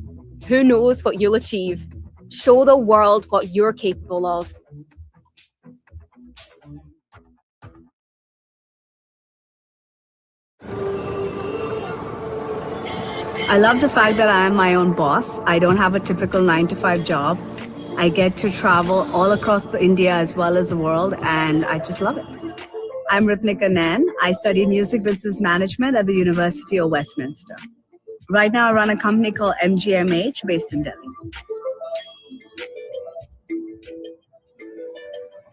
Speaker 14: who knows what you'll achieve? Show the world what you're capable of.
Speaker 21: I love the fact that I am my own boss. I don't have a typical 9-to-5 job. I get to travel all across India as well as the world, and I just love it. I'm Ritnika Nain. I study music business management at the University of Westminster. Right now, I run a company called MGMH based in Delhi.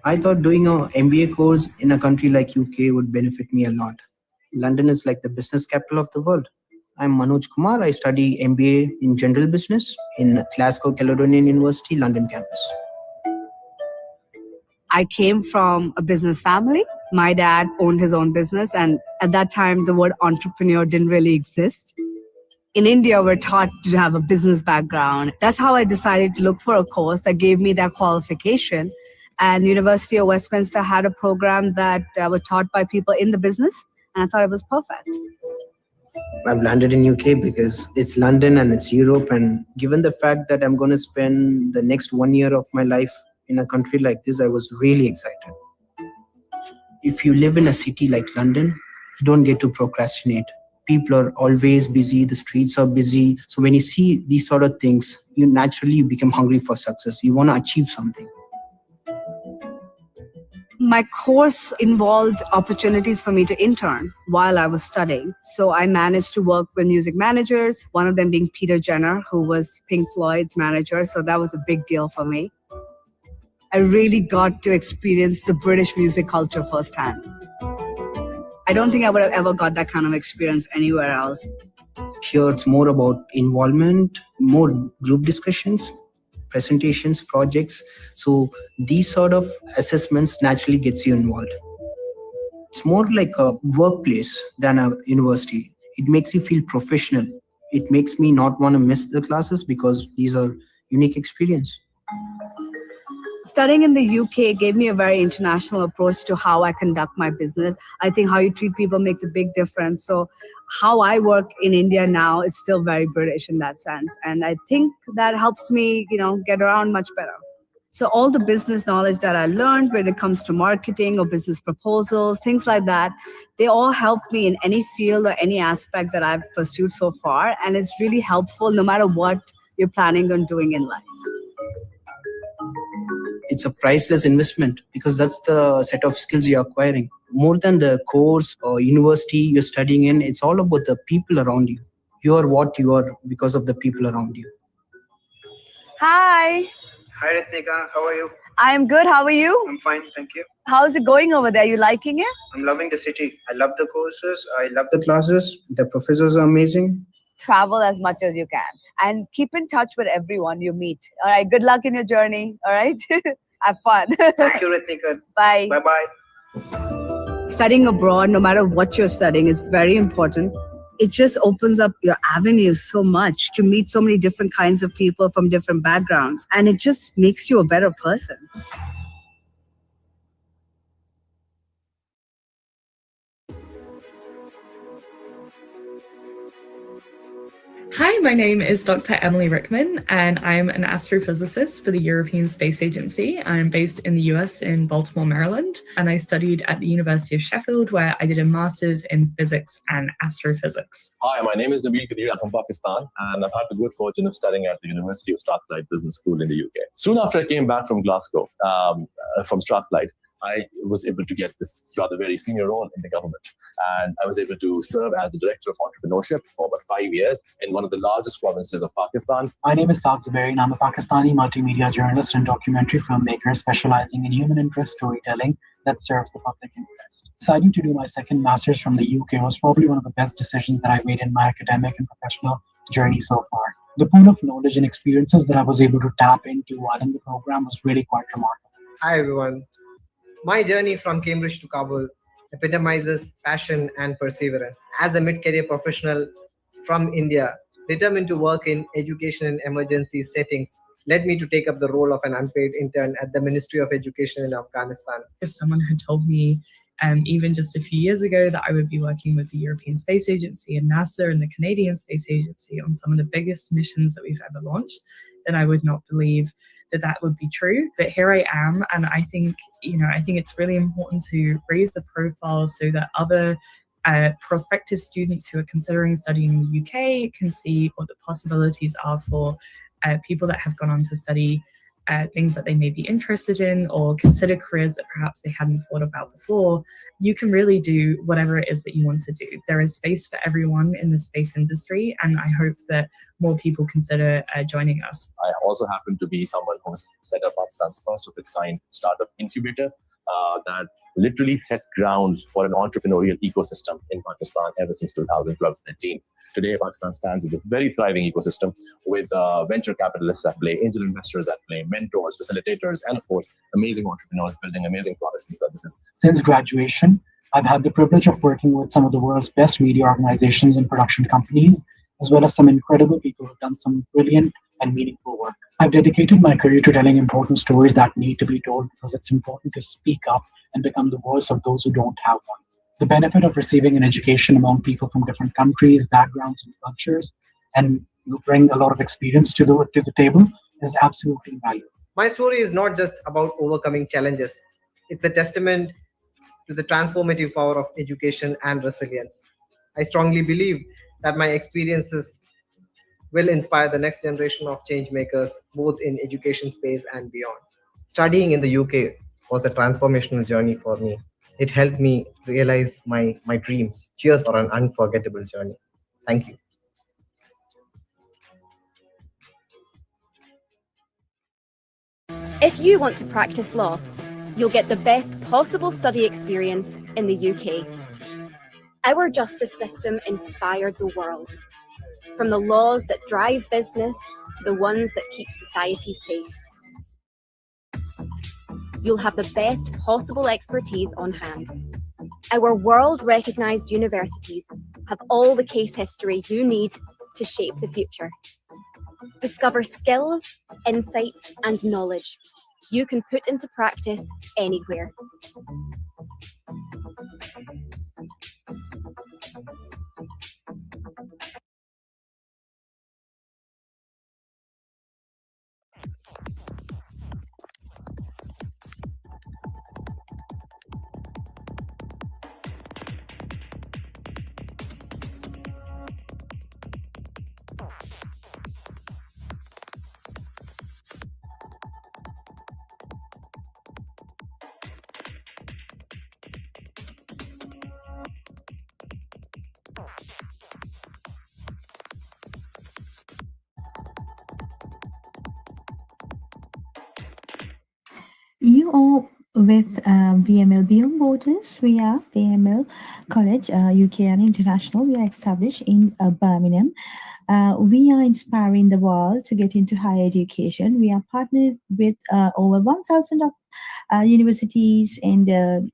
Speaker 22: I thought doing an MBA course in a country like UK would benefit me a lot. London is like the business capital of the world. I'm Manoj Kumar. I study MBA in General Business in Glasgow Caledonian University, London campus.
Speaker 21: I came from a business family. My dad owned his own business, and at that time, the word entrepreneur didn't really exist. In India, we're taught to have a business background. That's how I decided to look for a course that gave me that qualification. And University of Westminster had a program that was taught by people in the business, and I thought it was perfect.
Speaker 22: I've landed in UK because it's London and it's Europe, and given the fact that I'm going to spend the next 1 year of my life in a country like this, I was really excited. If you live in a city like London, you don't get to procrastinate. People are always busy, the streets are busy. So when you see these sort of things, you naturally become hungry for success. You want to achieve something.
Speaker 21: My course involved opportunities for me to intern while I was studying. So I managed to work with music managers, one of them being Peter Jenner, who was Pink Floyd's manager. So that was a big deal for me. I really got to experience the British music culture firsthand. I don't think I would have ever got that kind of experience anywhere else.
Speaker 22: Here it's more about involvement, more group discussions, presentations, projects. So these sort of assessments naturally gets you involved. It's more like a workplace than a university. It makes you feel professional. It makes me not want to miss the classes because these are unique experience.
Speaker 21: Studying in the UK gave me a very international approach to how I conduct my business. I think how you treat people makes a big difference. So how I work in India now is still very British in that sense. And I think that helps me, get around much better. So all the business knowledge that I learned when it comes to marketing or business proposals, things like that, they all help me in any field or any aspect that I've pursued so far. And it's really helpful no matter what you're planning on doing in life.
Speaker 22: It's a priceless investment because that's the set of skills you're acquiring. More than the course or university you're studying in, it's all about the people around you. You are what you are because of the people around you.
Speaker 7: Hi.
Speaker 22: Hi, Ratnika. How are you?
Speaker 7: I'm good. How are you?
Speaker 22: I'm fine, thank you.
Speaker 7: How's it going over there? You liking it?
Speaker 22: I'm loving the city. I love the courses. I love the classes. The professors are amazing.
Speaker 7: Travel as much as you can and keep in touch with everyone you meet. All right. Good luck in your journey. All right. Have fun.
Speaker 22: Thank you, Ratnika.
Speaker 7: Bye.
Speaker 22: Bye-bye.
Speaker 21: Studying abroad, no matter what you're studying, is very important. It just opens up your avenues so much to meet so many different kinds of people from different backgrounds. And it just makes you a better person.
Speaker 13: Hi, my name is Dr. Emily Rickman, and I'm an astrophysicist for the European Space Agency. I'm based in the US in Baltimore, Maryland, and I studied at the University of Sheffield, where I did a master's in physics and astrophysics.
Speaker 23: Hi, my name is Nabil Kadir. I'm from Pakistan, and I've had the good fortune of studying at the University of Strathclyde Business School in the UK. Soon after I came back from Glasgow, from Strathclyde, I was able to get this rather very senior role in the government. And I was able to serve as the Director of Entrepreneurship for about 5 years in one of the largest provinces of Pakistan.
Speaker 24: My name is Saad Zubairi, and I'm a Pakistani multimedia journalist and documentary filmmaker specializing in human interest storytelling that serves the public interest. Deciding to do my second master's from the UK was probably one of the best decisions that I've made in my academic and professional journey so far. The pool of knowledge and experiences that I was able to tap into while in the program was really quite remarkable.
Speaker 25: Hi everyone. My journey from Cambridge to Kabul epitomizes passion and perseverance. As a mid-career professional from India, determined to work in education in emergency settings, led me to take up the role of an unpaid intern at the Ministry of Education in Afghanistan.
Speaker 13: If someone had told me even just a few years ago that I would be working with the European Space Agency and NASA and the Canadian Space Agency on some of the biggest missions that we've ever launched, then I would not believe that would be true. But here I am, and I think it's really important to raise the profile so that other prospective students who are considering studying in the UK can see what the possibilities are for people that have gone on to study things that they may be interested in or consider careers that perhaps they hadn't thought about before. You can really do whatever it is that you want to do. There is space for everyone in the space industry, and I hope that more people consider joining us.
Speaker 23: I also happen to be someone who's set up Pakistan's first of its kind startup incubator that literally set grounds for an entrepreneurial ecosystem in Pakistan ever since 2012-13. Today, Pakistan stands with a very thriving ecosystem with venture capitalists at play, angel investors at play, mentors, facilitators, and of course, amazing entrepreneurs building amazing products and services.
Speaker 24: Since graduation, I've had the privilege of working with some of the world's best media organizations and production companies, as well as some incredible people who've done some brilliant and meaningful work. I've dedicated my career to telling important stories that need to be told because it's important to speak up and become the voice of those who don't have one. The benefit of receiving an education among people from different countries, backgrounds, and cultures, and you bring a lot of experience to the table is absolutely valuable.
Speaker 25: My story is not just about overcoming challenges. It's a testament to the transformative power of education and resilience. I strongly believe that my experiences will inspire the next generation of change makers, both in education space and beyond. Studying in the UK was a transformational journey for me. It helped me realize my dreams. Cheers for an unforgettable journey. Thank you.
Speaker 14: If you want to practice law, you'll get the best possible study experience in the UK. Our justice system inspired the world, from the laws that drive business to the ones that keep society safe. You'll have the best possible expertise on hand. Our world-recognised universities have all the case history you need to shape the future. Discover skills, insights, and knowledge you can put into practice anywhere.
Speaker 1: You are with BML Beyond Borders. We are BML College, UK and International. We are established in Birmingham. We are inspiring the world to get into higher education. We are partnered with over 1,000 of universities and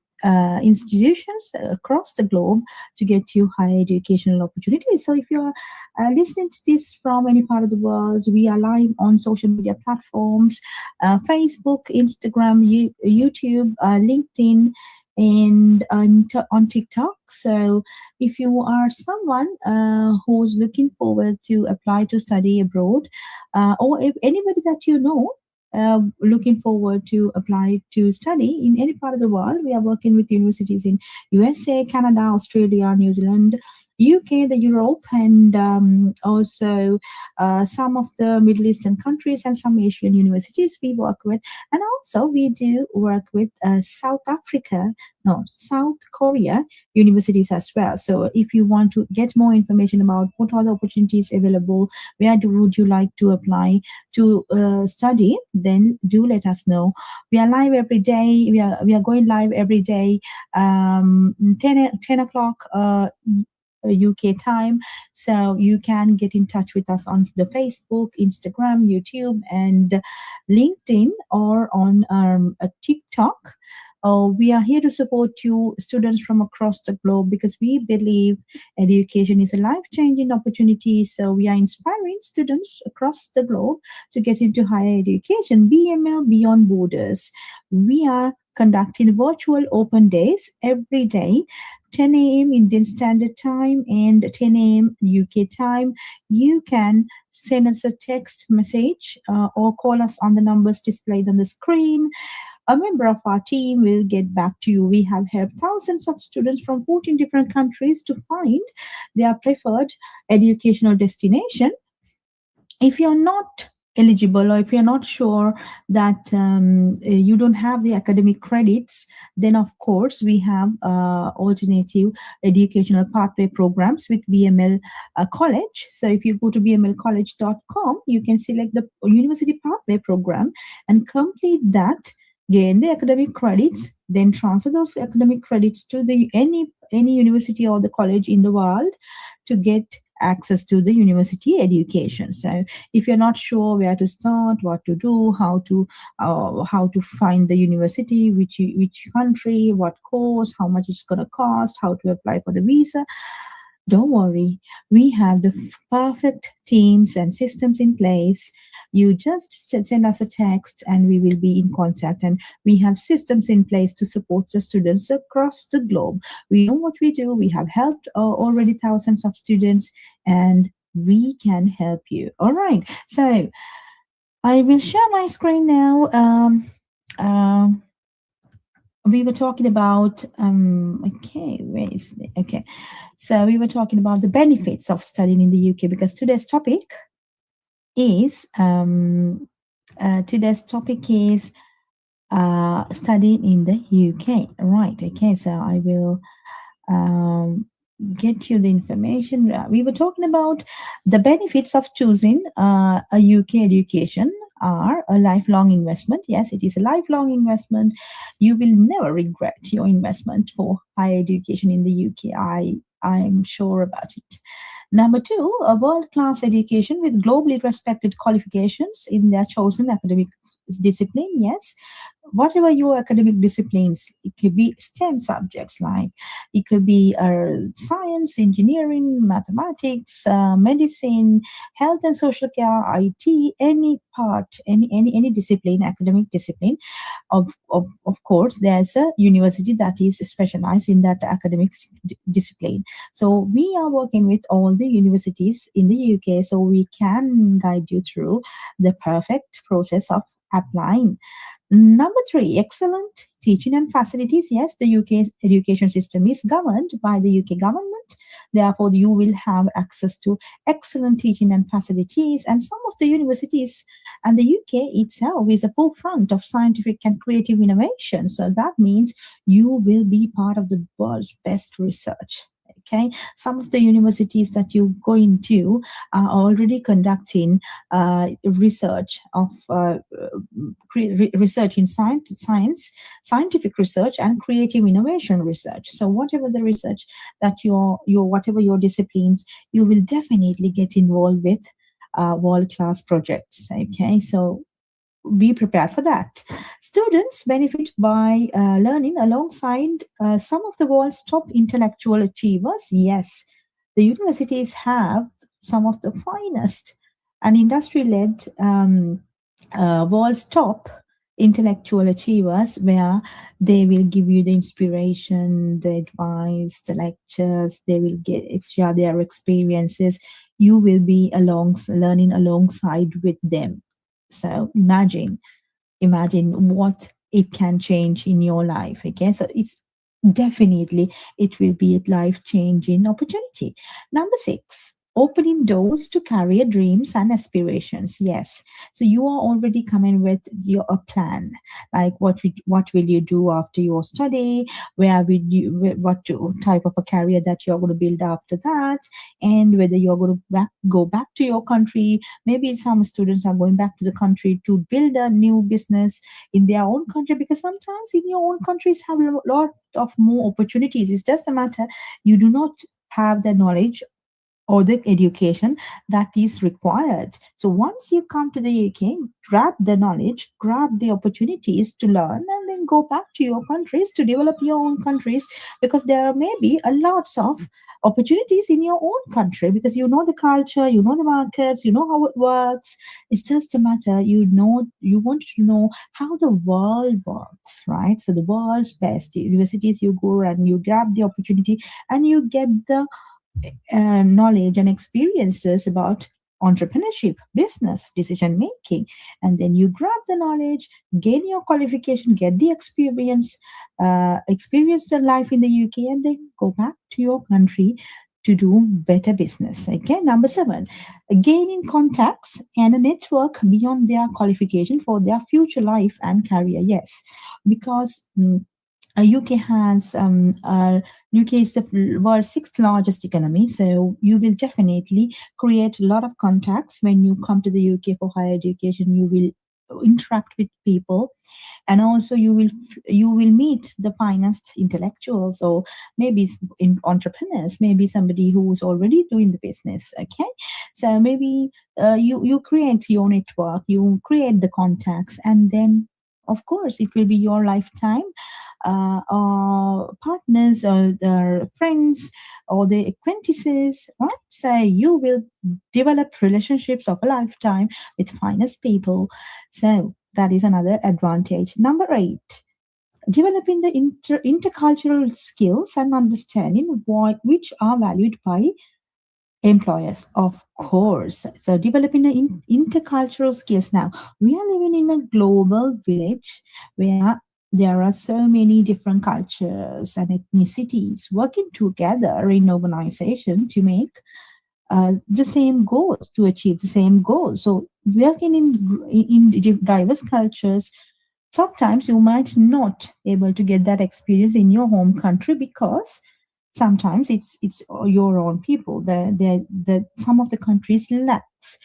Speaker 1: institutions across the globe to get you higher educational opportunities. So if you're listening to this from any part of the world, we are live on social media platforms, Facebook, Instagram, YouTube, LinkedIn, and on TikTok. So if you are someone who's looking forward to apply to study abroad, or if anybody that you know looking forward to apply to study in any part of the world, we are working with universities in USA, Canada, Australia, New Zealand, UK, the Europe, and also some of the Middle Eastern countries and some Asian universities we work with. And also we do work with South Korea universities as well. So if you want to get more information about what are the opportunities available, would you like to apply to study, then do let us know. We are live every day. We are going live every day, 10 o'clock UK time. So you can get in touch with us on the Facebook, Instagram, YouTube, and LinkedIn, or on TikTok. We are here to support you, students from across the globe, because we believe education is a life-changing opportunity. So we are inspiring students across the globe to get into higher education. BML Beyond Borders. We are conducting virtual open days every day, 10 a.m. Indian Standard Time and 10 a.m. UK time. You can send us a text message or call us on the numbers displayed on the screen. A member of our team will get back to you. We have helped thousands of students from 14 different countries to find their preferred educational destination. If you're not eligible, or if you're not sure that you don't have the academic credits, then of course we have alternative educational pathway programs with BML College. So if you go to bmlcollege.com, you can select the university pathway program and complete that, gain the academic credits, then transfer those academic credits to the any university or the college in the world to get access to the university education. So if you're not sure where to start, what to do, how to find the university, which country, what course, how much it's going to cost, how to apply for the visa, don't worry. We have the perfect teams and systems in place. You just send us a text and we will be in contact, and we have systems in place to support the students across the globe. We know what we do. We have helped already thousands of students, and we can help you. All right. So I will share my screen now. We were talking about, so we were talking about the benefits of studying in the UK, because today's topic is studying in the UK. Right. Okay. So I will get you the information. We were talking about the benefits of choosing a UK education are a lifelong investment. Yes, it is a lifelong investment. You will never regret your investment for higher education in the UK. I'm sure about it. Number two, a world-class education with globally respected qualifications in their chosen academic discipline. Yes, whatever your academic disciplines, it could be STEM subjects, like it could be science, engineering, mathematics, medicine, health and social care, IT, any part, any discipline, academic discipline. Of course, there's a university that is specialized in that academic discipline. So we are working with all the universities in the UK, so we can guide you through the perfect process of applying. Number three, excellent teaching and facilities. Yes, the UK education system is governed by the UK government. Therefore, you will have access to excellent teaching and facilities. And some of the universities and the UK itself is a forefront of scientific and creative innovation. So that means you will be part of the world's best research. Okay, some of the universities that you go into are already conducting research of research in science, scientific research, and creative innovation research. So whatever the research that your whatever your disciplines, you will definitely get involved with world-class projects. Okay, so be prepared for that. Students benefit by learning alongside some of the world's top intellectual achievers. Yes, the universities have some of the finest and industry-led world's top intellectual achievers, where they will give you the inspiration, the advice, the lectures. They will share their experiences. You will be learning alongside with them. So imagine what it can change in your life. Okay, so it's definitely, it will be a life-changing opportunity. Number 6, opening doors to career dreams and aspirations. Yes, so you are already coming with a plan, like what will you do after your study, where will you, what type of a career that you're going to build after that, and whether you're going to go back to your country. Maybe some students are going back to the country to build a new business in their own country, because sometimes in your own countries have a lot of more opportunities. It's just a matter you do not have the knowledge or the education that is required. So once you come to the UK, grab the knowledge, grab the opportunities to learn, and then go back to your countries to develop your own countries, because there may be a lots of opportunities in your own country, because you know the culture, you know the markets, you know how it works. It's just a matter, you want to know how the world works, right? So the world's best universities, you go and you grab the opportunity, and you get the knowledge and experiences about entrepreneurship, business, decision making, and then you grab the knowledge, gain your qualification, get the experience, experience the life in the UK, and then go back to your country to do better business. Okay, number 7, gaining contacts and a network beyond their qualification for their future life and career. Yes, because UK has UK is the world's 6th largest economy, so you will definitely create a lot of contacts when you come to the UK for higher education. You will interact with people, and also you will meet the finest intellectuals, or maybe entrepreneurs, maybe somebody who's already doing the business. Okay, so maybe you create your network, you create the contacts, and then of course it will be your lifetime or partners, or their friends, or the acquaintances, right? So you will develop relationships of a lifetime with finest people. So that is another advantage. Number 8, developing the intercultural skills and understanding which are valued by employers, of course. So developing the intercultural skills. Now we are living in a global village where there are so many different cultures and ethnicities working together in organization to make the same goals, to achieve the same goals. So working in diverse cultures, sometimes you might not able to get that experience in your home country, because sometimes it's your own people. The some of the countries lacks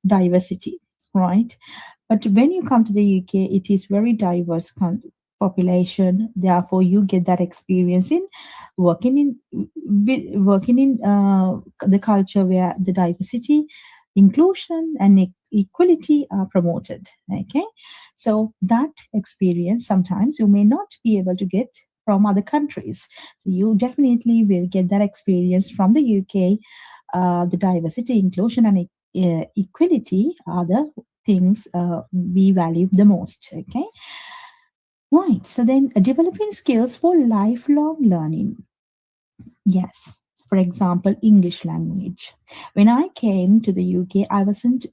Speaker 1: diversity, right? But when you come to the UK, it is very diverse population. Therefore, you get that experience in working in the culture where the diversity, inclusion, and equality are promoted. Okay, so that experience sometimes you may not be able to get from other countries. So you definitely will get that experience from the UK. The diversity, inclusion, and equality are the things we value the most. Okay, right. So then, developing skills for lifelong learning. Yes. For example, English language. When I came to the UK, I wasn't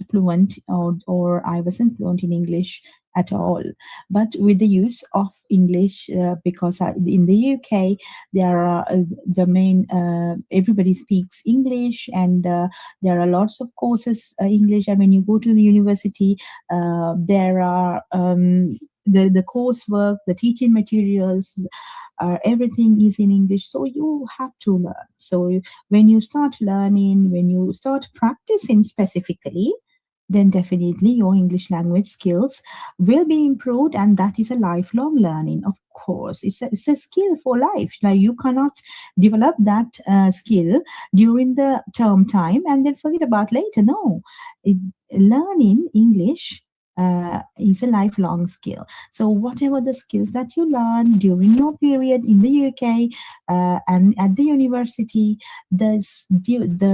Speaker 1: fluent, or I wasn't fluent in English at all. But with the use of English, because in the UK, there are everybody speaks English, and there are lots of courses English. And when you go to the university, there are the coursework, the teaching materials everything is in English, so you have to learn. So when you start learning, when you start practicing specifically, then definitely your English language skills will be improved, and that is a lifelong learning. Of course, it's a skill for life. Like, you cannot develop that skill during the term time and then forget about later. No, learning English is a lifelong skill. So whatever the skills that you learn during your period in the UK and at the university, the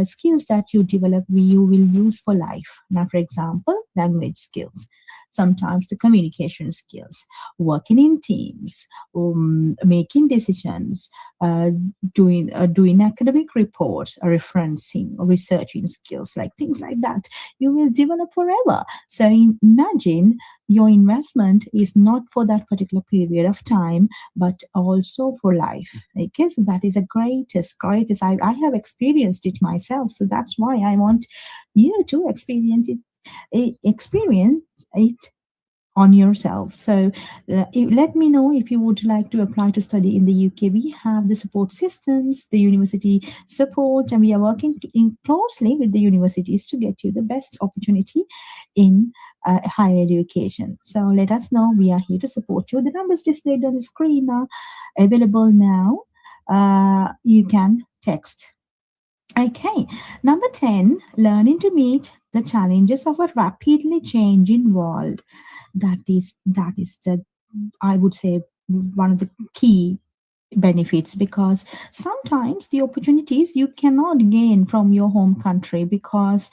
Speaker 1: skills that you develop, you will use for life. Now, for example, language skills, sometimes the communication skills, working in teams, making decisions, doing academic reports, referencing, researching skills, like things like that, you will develop forever. So imagine your investment is not for that particular period of time, but also for life. Okay, so that is the greatest. I have experienced it myself, so that's why I want you to experience it on yourself. So let me know if you would like to apply to study in the UK. We have the support systems, the university support, and we are working closely with the universities to get you the best opportunity in higher education. So let us know. We are here to support you. The numbers displayed on the screen are available now. You can text. Okay, number 10, learning to meet the challenges of a rapidly changing world. That is the, I would say, one of the key benefits, because sometimes the opportunities you cannot gain from your home country because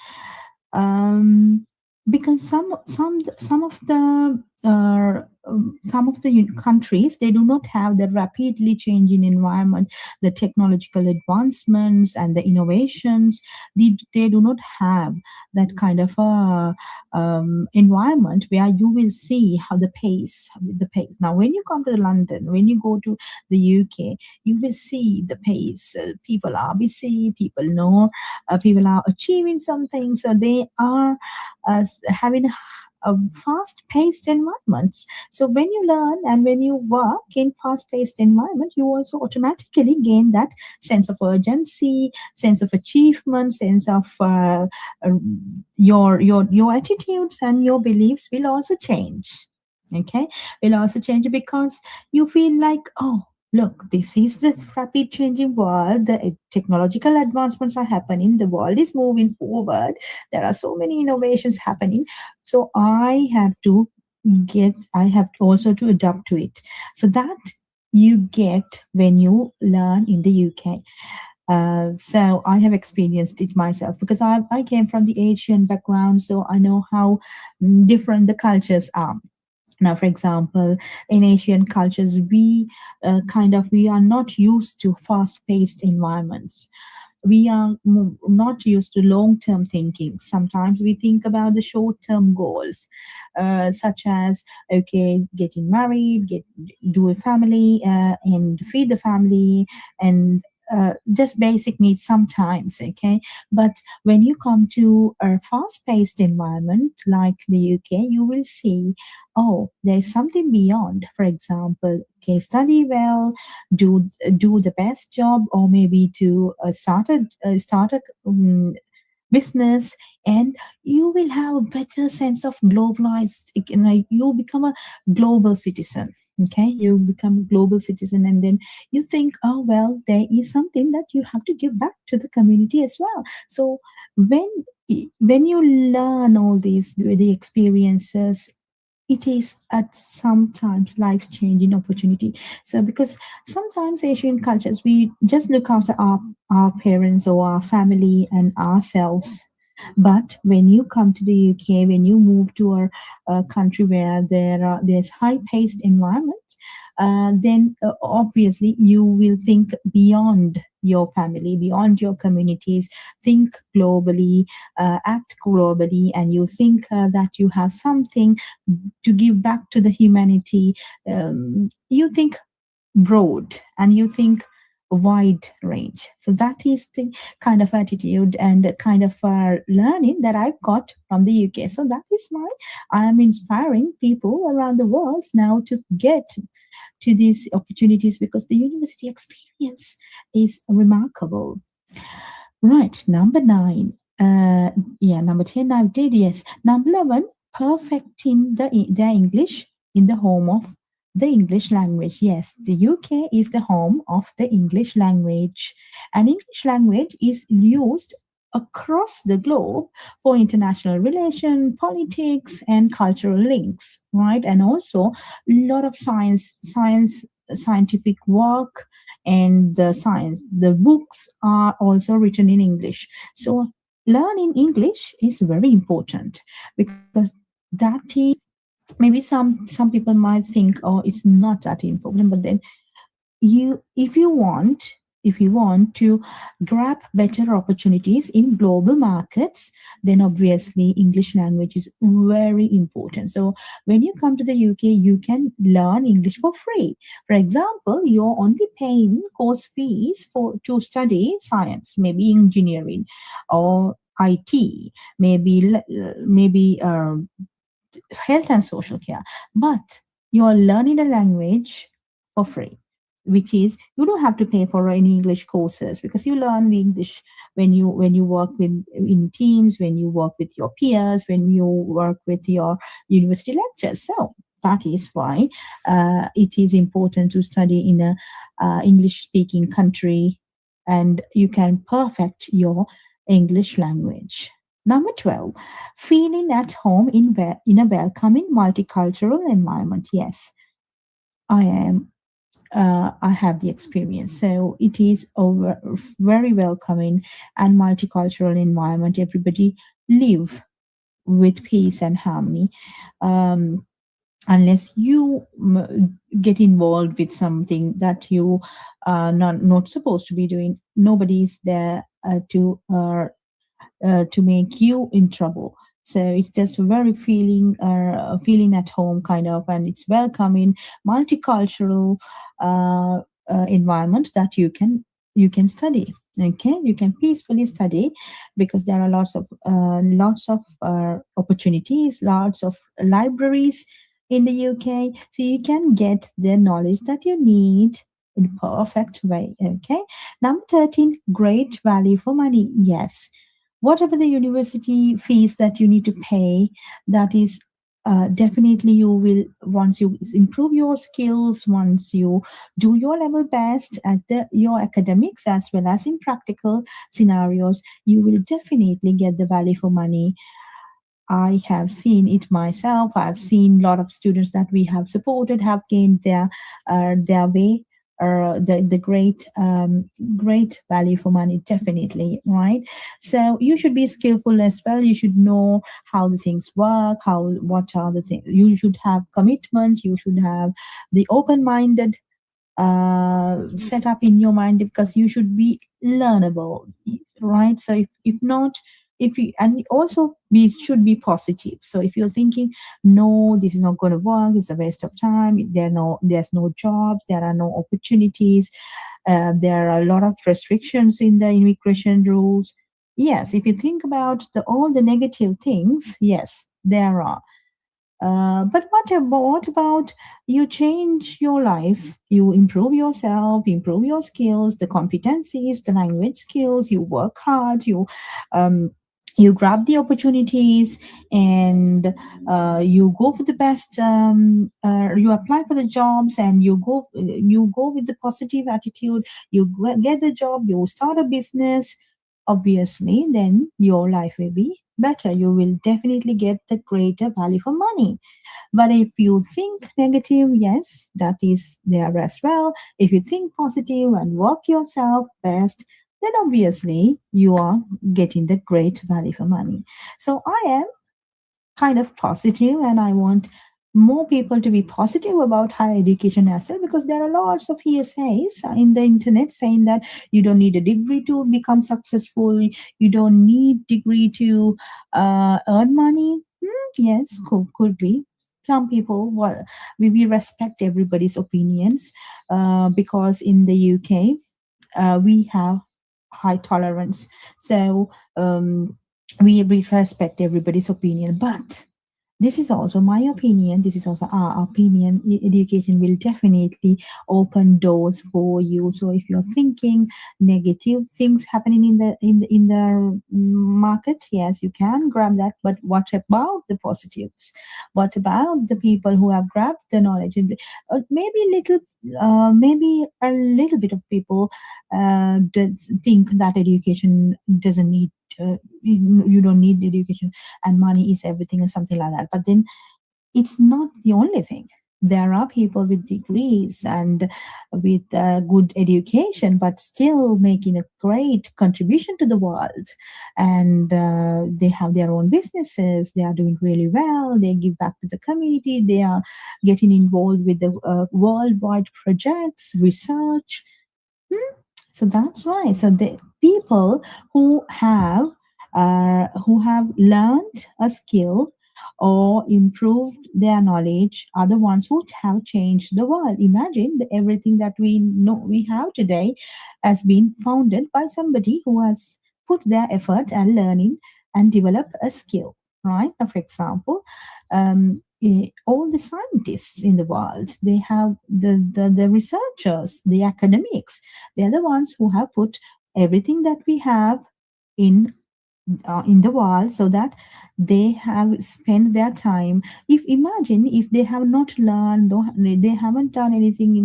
Speaker 1: some of the countries, they do not have the rapidly changing environment, the technological advancements and the innovations. They do not have that kind of environment where you will see how the pace. Now, when you come to London, when you go to the UK, you will see the pace. People are busy. People know. People are achieving something. So they are having fast-paced environments. So when you learn and when you work in fast-paced environment, you also automatically gain that sense of urgency, sense of achievement, sense of your attitudes and your beliefs will also change. Okay, will also change because you feel like, oh, look, this is the rapid changing world. The technological advancements are happening. The world is moving forward. There are so many innovations happening. So I have also to adapt to it. So that you get when you learn in the UK. So I have experienced it myself because I came from the Asian background, so I know how different the cultures are. Now, for example, in Asian cultures, we are not used to fast-paced environments. We are not used to long-term thinking. Sometimes we think about the short-term goals, such as, okay, getting married, do a family, and feed the family, and just basic needs sometimes, okay? But when you come to a fast-paced environment like the UK, you will see, oh, there's something beyond. For example, okay, study well, do the best job, or maybe to start a business, and you will have a better sense of globalized. You'll become a global citizen. Okay, you become a global citizen, and then you think, oh well, there is something that you have to give back to the community as well. So when you learn all these, the experiences, it is at sometimes life-changing opportunity. So because sometimes Asian cultures, we just look after our parents or our family and ourselves. But when you come to the UK, when you move to a country where there's high-paced environment, then obviously you will think beyond your family, beyond your communities, think globally, act globally, and you think that you have something to give back to the humanity. You think broad, and you think wide range. So that is the kind of attitude and the kind of learning that I've got from the UK. So that is why I am inspiring people around the world now to get to these opportunities, because the university experience is remarkable. Right, number 9. Number 10 I did, yes. Number 11, perfecting their English in the home of the English language. Yes, the UK is the home of the English language. And English language is used across the globe for international relation, politics, and cultural links, right? And also a lot of scientific work, and the books are also written in English. So learning English is very important, because that is, maybe some people might think, oh, it's not that important, but then if you want to grab better opportunities in global markets, then obviously English language is very important. So when you come to the UK, you can learn English for free. For example, you're only paying course fees to study science, maybe engineering or IT, maybe health and social care, but you're learning a language for free, which is, you don't have to pay for any English courses, because you learn the English when you work in teams, when you work with your peers, when you work with your university lectures. So that is why it is important to study in a English speaking country, and you can perfect your English language. Number 12, feeling at home in a welcoming multicultural environment. Yes, I have the experience. So it is a very welcoming and multicultural environment. Everybody live with peace and harmony. Unless you get involved with something that you are not supposed to be doing, nobody is there to make you in trouble. So it's just very feeling at home kind of, and it's welcoming, multicultural environment that you can study. Okay, you can peacefully study, because there are lots of opportunities, lots of libraries in the UK, so you can get the knowledge that you need in a perfect way. Okay, number 13, great value for money. Yes, whatever the university fees that you need to pay, that is definitely you will, once you improve your skills, once you do your level best at your academics as well as in practical scenarios, you will definitely get the value for money. I have seen it myself. I've seen a lot of students that we have supported have gained their way, the great value for money, definitely, right? So you should be skillful as well. You should know how the things work, what are the things. You should have commitment. You should have the open-minded set up in your mind, because you should be learnable, right? So if not, and also we should be positive. So if you're thinking, no, this is not going to work, it's a waste of time, there's no jobs, there are no opportunities, there are a lot of restrictions in the immigration rules. Yes, if you think about all the negative things, yes, there are. But what about you change your life, you improve yourself, improve your skills, the competencies, the language skills, you work hard, you grab the opportunities, and you go for the best, you apply for the jobs, and you go with the positive attitude, you get the job, you start a business, obviously then your life will be better. You will definitely get the greater value for money. But if you think negative, yes, that is there as well. If you think positive and work yourself best, then obviously you are getting the great value for money. So I am kind of positive, and I want more people to be positive about higher education as well, because there are lots of hearsays in the internet saying that you don't need a degree to become successful, you don't need degree to earn money. Yes, could be. Some people, well, we respect everybody's opinions, because in the UK we have high tolerance. So we respect everybody's opinion, but this is also my opinion. This is also our opinion. Education will definitely open doors for you. So if you're thinking negative things happening in the market, yes, you can grab that. But what about the positives? What about the people who have grabbed the knowledge? Maybe a little bit of people think that education doesn't need. You don't need education and money is everything or something like that, but then it's not the only thing. There are people with degrees and with good education but still making a great contribution to the world, and they have their own businesses. They are doing really well. They give back to the community. They are getting involved with the worldwide projects, research. So that's why. So the people who have learned a skill or improved their knowledge are the ones who have changed the world. Imagine everything that we know we have today has been founded by somebody who has put their effort and learning and developed a skill, right? For example, all the scientists in the world, they have the researchers, the academics, they're the ones who have put everything that we have in the world, so that they have spent their time. Imagine if they have not learned or they haven't done anything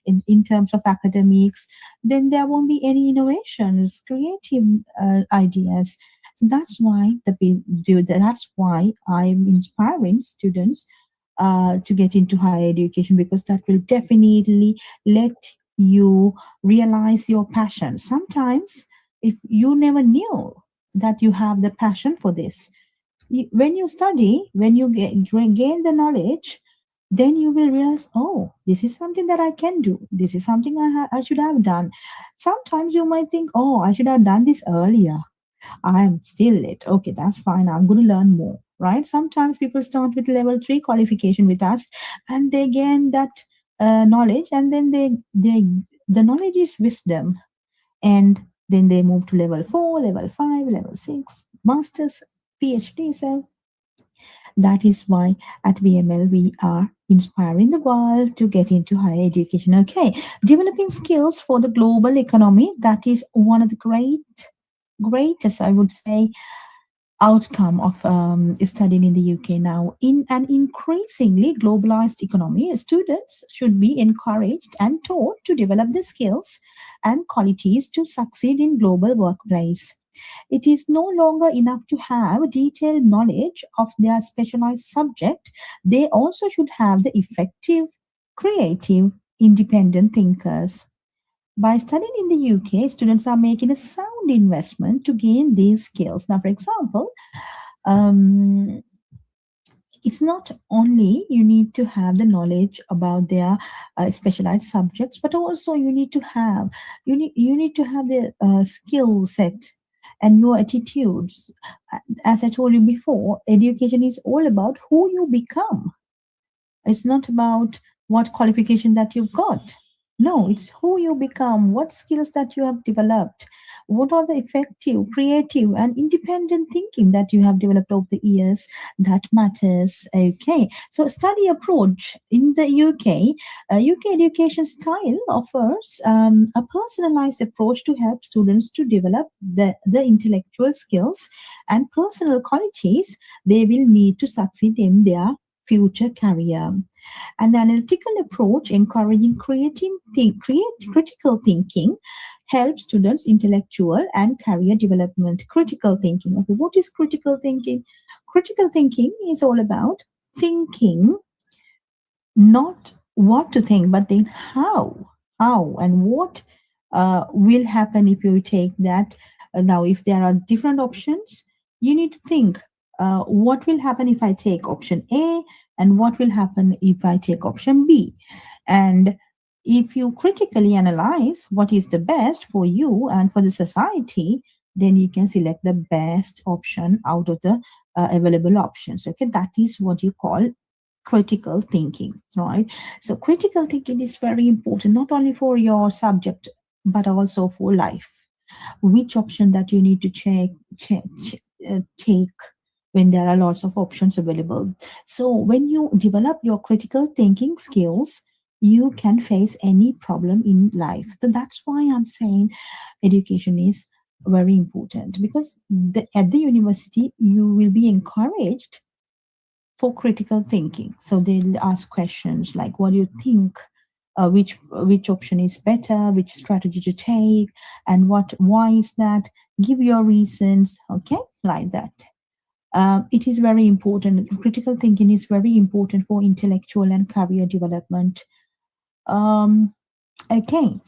Speaker 1: in terms of academics, then there won't be any innovations, creative ideas. That's why that's why I'm inspiring students to get into higher education, because that will definitely let you realize your passion. Sometimes if you never knew that you have the passion for this, when you study, when you gain the knowledge, then you will realize, oh, this is something that I can do. This is something I should have done. Sometimes you might think, oh, I should have done this earlier. I'm still late. Okay, that's fine. I'm going to learn more, right? Sometimes people start with level 3 qualification with us and they gain that knowledge, and then the knowledge is wisdom. And then they move to level 4, level 5, level 6, masters, PhD. So that is why at BML we are inspiring the world to get into higher education. Okay, developing skills for the global economy. That is one of the greatest, I would say, outcome of studying in the UK now. In an increasingly globalized economy, students should be encouraged and taught to develop the skills and qualities to succeed in global workplace. It is no longer enough to have detailed knowledge of their specialized subject. They also should have the effective, creative, independent thinkers. By studying in the UK, students are making a sound investment to gain these skills. Now, for example, it's not only you need to have the knowledge about their specialized subjects, but also you need to have the skill set and your attitudes. As I told you before, education is all about who you become. It's not about what qualification that you've got. No, it's who you become, what skills that you have developed, what are the effective, creative, and independent thinking that you have developed over the years that matters. Okay, so study approach in the UK. UK education style offers a personalized approach to help students to develop the intellectual skills and personal qualities they will need to succeed in their future career. An analytical approach encouraging critical thinking helps students' intellectual and career development. Critical thinking. Okay, what is critical thinking? Critical thinking is all about thinking, not what to think, but then how and what will happen if you take that. Now, if there are different options, you need to think what will happen if I take option A, and what will happen if I take option B. And if you critically analyze what is the best for you and for the society, then you can select the best option out of the available options. Okay, that is what you call critical thinking, right? So critical thinking is very important, not only for your subject but also for life. Which option that you need to take when there are lots of options available. So when you develop your critical thinking skills, you can face any problem in life. So that's why I'm saying education is very important, because at the university you will be encouraged for critical thinking. So they'll ask questions like, what do you think, which option is better, which strategy to take, and why is that, give your reasons, okay, like that. It is very important. Critical thinking is very important for intellectual and career development. Okay.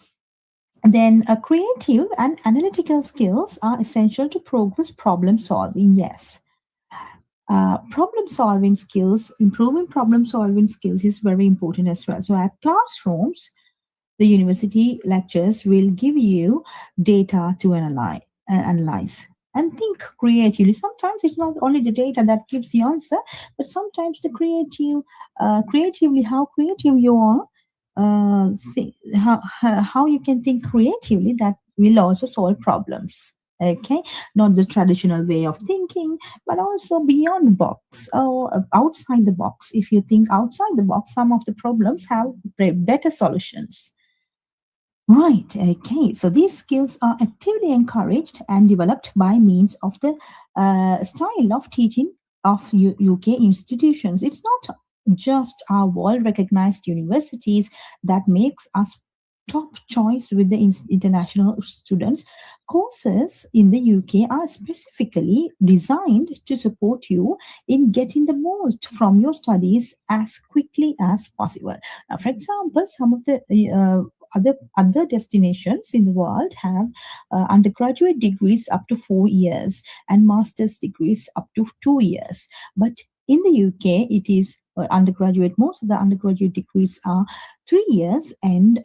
Speaker 1: Then creative and analytical skills are essential to progress problem solving. Yes. Problem solving skills, improving problem solving skills is very important as well. So at classrooms, the university lectures will give you data to analyze and think creatively. Sometimes it's not only the data that gives the answer, but sometimes the creatively, how creative you are, how you can think creatively, that will also solve problems. Okay, not the traditional way of thinking, but also beyond the box or outside the box. If you think outside the box, some of the problems have better solutions. Right, okay. So these skills are actively encouraged and developed by means of the style of teaching of UK institutions. It's not just our world-recognized universities that makes us top choice with the international students. Courses in the UK are specifically designed to support you in getting the most from your studies as quickly as possible. Now, for example, some of the other destinations in the world have undergraduate degrees up to 4 years and master's degrees up to 2 years. But in the UK, it is undergraduate. Most of the undergraduate degrees are 3 years, and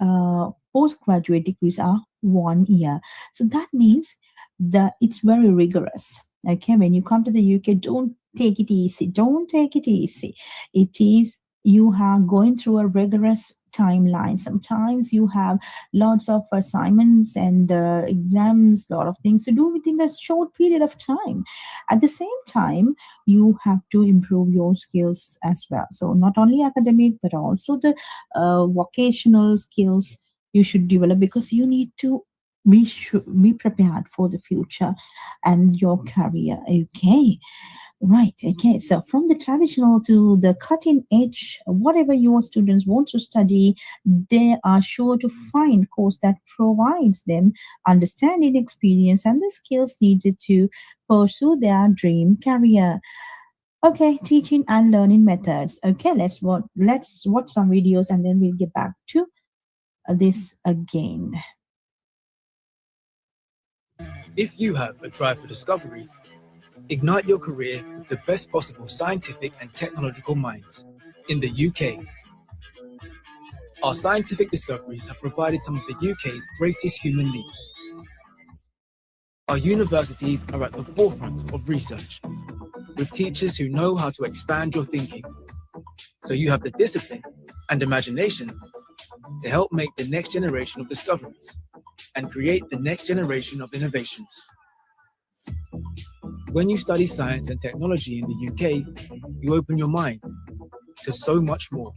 Speaker 1: postgraduate degrees are 1 year. So that means that it's very rigorous. Okay, when you come to the UK, don't take it easy. Don't take it easy. It is, you are going through a rigorous timeline. Sometimes you have lots of assignments and exams, a lot of things to do within a short period of time. At the same time, you have to improve your skills as well. So not only academic, but also the vocational skills you should develop, because you need to be prepared for the future and your career. Okay. Right. Okay. So from the traditional to the cutting edge, whatever your students want to study, they are sure to find course that provides them understanding, experience, and the skills needed to pursue their dream career. Okay, teaching and learning methods. Okay, let's watch some videos and then we'll get back to this again.
Speaker 2: If you have a drive for discovery, ignite your career with the best possible scientific and technological minds in the UK. Our scientific discoveries have provided some of the UK's greatest human leaps. Our universities are at the forefront of research, with teachers who know how to expand your thinking, so you have the discipline and imagination to help make the next generation of discoveries and create the next generation of innovations. When you study science and technology in the UK, you open your mind to so much more.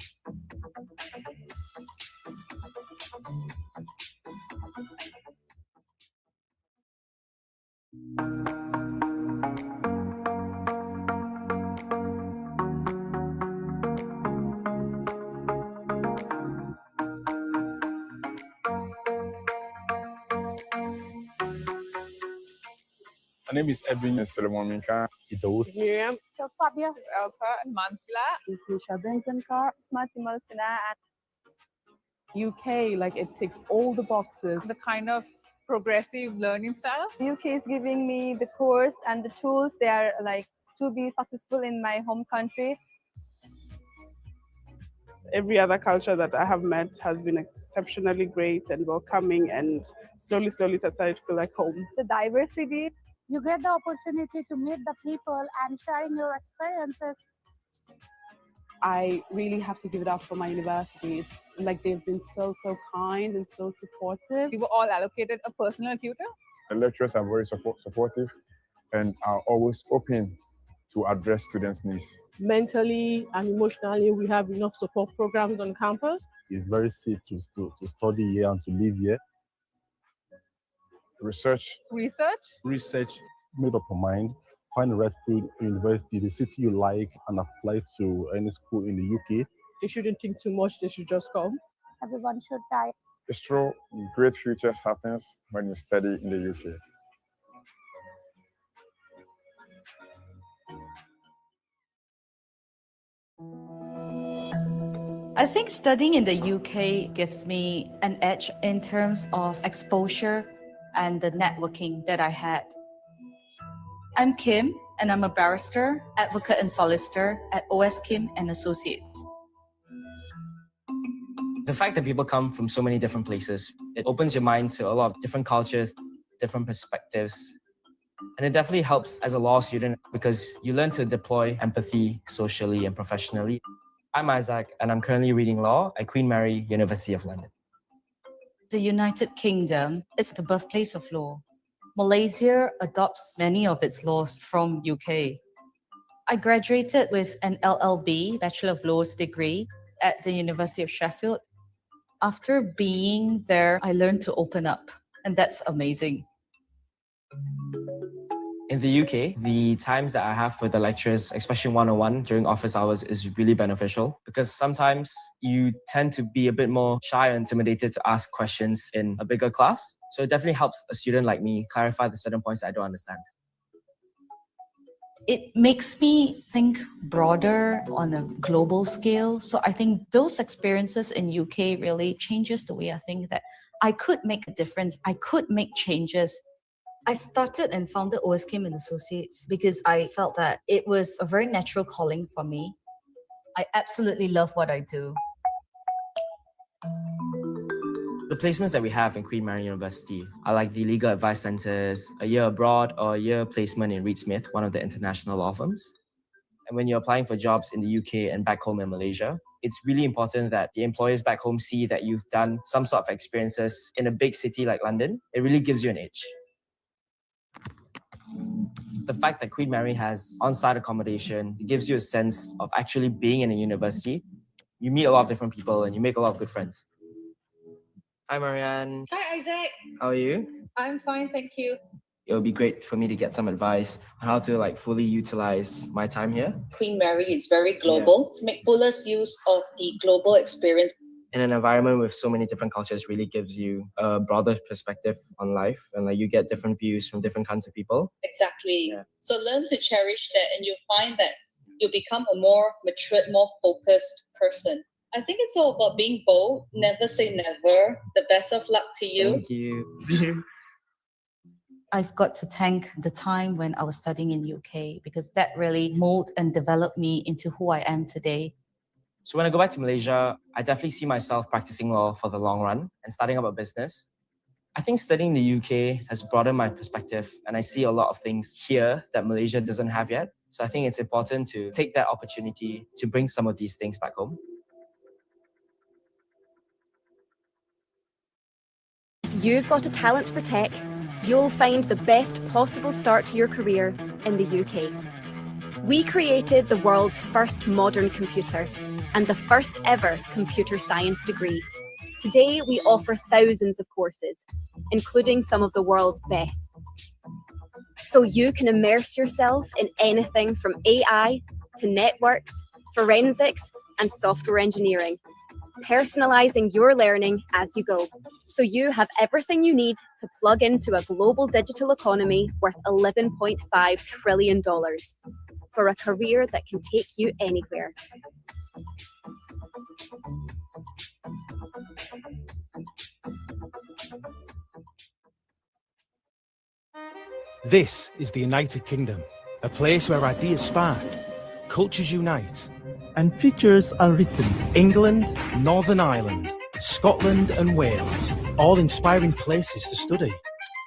Speaker 3: My name is Edwin Solomon Minka.
Speaker 15: Miriam. So Fabia. This is Elsa. Mantla.
Speaker 5: This is Nisha Benzankar.
Speaker 15: Smati Malsina.
Speaker 5: UK, like it ticks all the boxes.
Speaker 15: The kind of progressive learning style.
Speaker 9: UK is giving me the course and the tools they are like to be successful in my home country.
Speaker 15: Every other culture that I have met has been exceptionally great and welcoming, and slowly it has started to feel like home.
Speaker 9: The diversity.
Speaker 16: You get the opportunity to meet the people and sharing your experiences.
Speaker 15: I really have to give it up for my university. Like, they've been so kind and so supportive.
Speaker 6: We were all allocated a personal tutor.
Speaker 3: The lecturers are very supportive and are always open to address students' needs.
Speaker 11: Mentally and emotionally, we have enough support programs on campus.
Speaker 12: It's very safe to study here and to live here.
Speaker 3: Research.
Speaker 12: Made up your mind. Find the right field, university, the city you like, and apply to any school in the UK.
Speaker 11: They shouldn't think too much, they should just come.
Speaker 8: Everyone should try.
Speaker 3: It's true, great futures happens when you study in the UK.
Speaker 16: I think studying in the UK gives me an edge in terms of exposure and the networking that I had. I'm Kim, and I'm a barrister, advocate and solicitor at OS Kim and Associates.
Speaker 17: The fact that people come from so many different places, it opens your mind to a lot of different cultures, different perspectives. And it definitely helps as a law student because you learn to deploy empathy socially and professionally. I'm Isaac, and I'm currently reading law at Queen Mary, University of London.
Speaker 16: The United Kingdom is the birthplace of law. Malaysia adopts many of its laws from UK. I graduated with an LLB, Bachelor of Laws degree, at the University of Sheffield. After being there, I learned to open up, and that's amazing.
Speaker 17: In the UK, the times that I have with the lecturers, especially one-on-one during office hours, is really beneficial because sometimes you tend to be a bit more shy or intimidated to ask questions in a bigger class. So it definitely helps a student like me clarify the certain points that I don't understand.
Speaker 16: It makes me think broader on a global scale. So I think those experiences in UK really changes the way I think that I could make a difference. I could make changes. I started and founded OS Kim and Associates because I felt that it was a very natural calling for me. I absolutely love what I do.
Speaker 17: The placements that we have in Queen Mary University are like the legal advice centers, a year abroad, or a year placement in Reed Smith, one of the international law firms. And when you're applying for jobs in the UK and back home in Malaysia, it's really important that the employers back home see that you've done some sort of experiences in a big city like London. It really gives you an edge. The fact that Queen Mary has on-site accommodation gives you a sense of actually being in a university. You meet a lot of different people and you make a lot of good friends. Hi, Marianne.
Speaker 26: Hi, Isaac.
Speaker 17: How are you?
Speaker 26: I'm fine, thank you.
Speaker 17: It would be great for me to get some advice on how to fully utilize my time here.
Speaker 26: Queen Mary is very global. To make fullest use of the global experience.
Speaker 17: In an environment with so many different cultures really gives you a broader perspective on life and you get different views from different kinds of people.
Speaker 26: Exactly. Yeah. So learn to cherish that and you'll find that you'll become a more matured, more focused person. I think it's all about being bold. Never say never. The best of luck to you.
Speaker 17: Thank you. See you.
Speaker 16: I've got to thank the time when I was studying in UK because that really molded and developed me into who I am today.
Speaker 17: So when I go back to Malaysia, I definitely see myself practicing law for the long run and starting up a business. I think studying in the UK has broadened my perspective and I see a lot of things here that Malaysia doesn't have yet. So I think it's important to take that opportunity to bring some of these things back home.
Speaker 14: You've got a talent for tech, you'll find the best possible start to your career in the UK. We created the world's first modern computer and the first ever computer science degree. Today, we offer thousands of courses, including some of the world's best. So you can immerse yourself in anything from AI to networks, forensics, and software engineering, personalizing your learning as you go. So you have everything you need to plug into a global digital economy worth $11.5 trillion for a career that can take you anywhere.
Speaker 27: This is the United Kingdom, a place where ideas spark, cultures unite,
Speaker 11: and futures are written.
Speaker 27: England, Northern Ireland, Scotland and Wales, all inspiring places to study,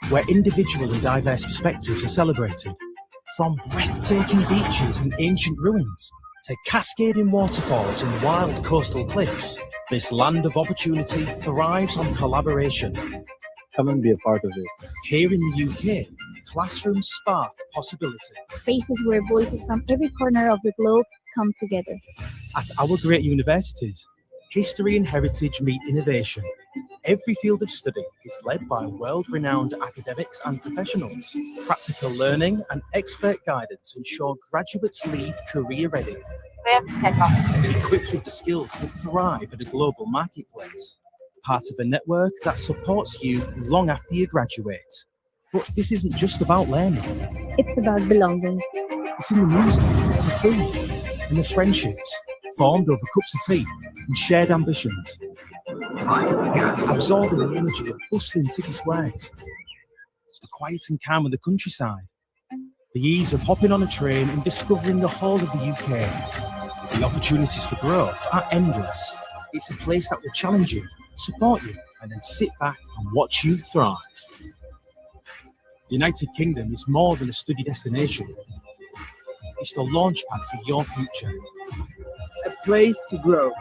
Speaker 27: where individual and diverse perspectives are celebrated. From breathtaking beaches and ancient ruins to cascading waterfalls and wild coastal cliffs, this land of opportunity thrives on collaboration.
Speaker 12: Come and be a part of it.
Speaker 27: Here in the UK, classrooms spark possibility.
Speaker 4: Spaces where voices from every corner of the globe come together.
Speaker 27: At our great universities, history and heritage meet innovation. Every field of study is led by world-renowned academics and professionals. Practical learning and expert guidance ensure graduates leave career-ready, equipped with the skills to thrive at a global marketplace. Part of a network that supports you long after you graduate. But this isn't just about learning.
Speaker 4: It's about belonging.
Speaker 27: It's in the music, the food, and the friendships formed over cups of tea and shared ambitions. Absorbing the energy of bustling city squares, the quiet and calm of the countryside, the ease of hopping on a train and discovering the whole of the UK. The opportunities for growth are endless. It's a place that will challenge you, support you, and then sit back and watch you thrive. The United Kingdom is more than a study destination. It's the launchpad for your future.
Speaker 7: A place to grow.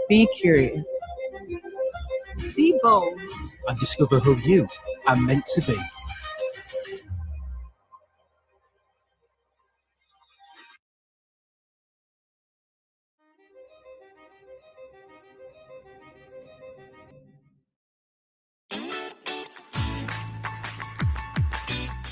Speaker 5: Be curious.
Speaker 7: Be bold.
Speaker 27: And discover who you are meant to be.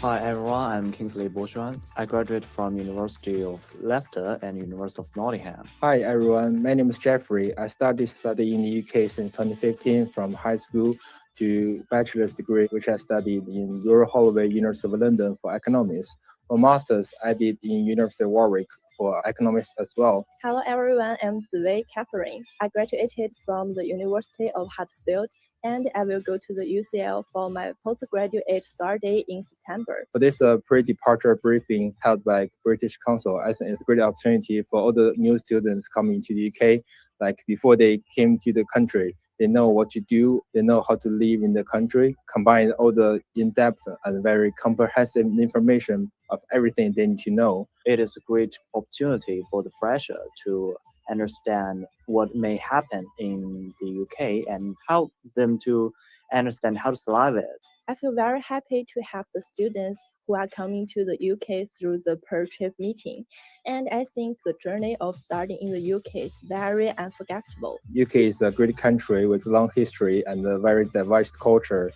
Speaker 10: Hi everyone, I'm Kingsley Bochuan. I graduated from University of Leicester and University of Nottingham.
Speaker 18: Hi everyone, my name is Jeffrey. I studied in the UK since 2015 from high school to bachelor's degree, which I studied in Royal Holloway, University of London for economics. For master's, I did in University of Warwick for economics as well.
Speaker 19: Hello everyone, I'm Ziwei Catherine. I graduated from the University of Huddersfield and I will go to the UCL for my postgraduate start day in September.
Speaker 18: For this pre-departure briefing held by British Council, I think it's a great opportunity for all the new students coming to the UK. Like before they came to the country, they know what to do, they know how to live in the country, combine all the in-depth and very comprehensive information of everything they need to know.
Speaker 10: It is a great opportunity for the fresher to understand what may happen in the UK and help them to understand how to survive it.
Speaker 19: I feel very happy to help the students who are coming to the UK through the per-trip meeting. And I think the journey of studying in the UK is very unforgettable.
Speaker 18: UK is a great country with a long history and a very diverse culture.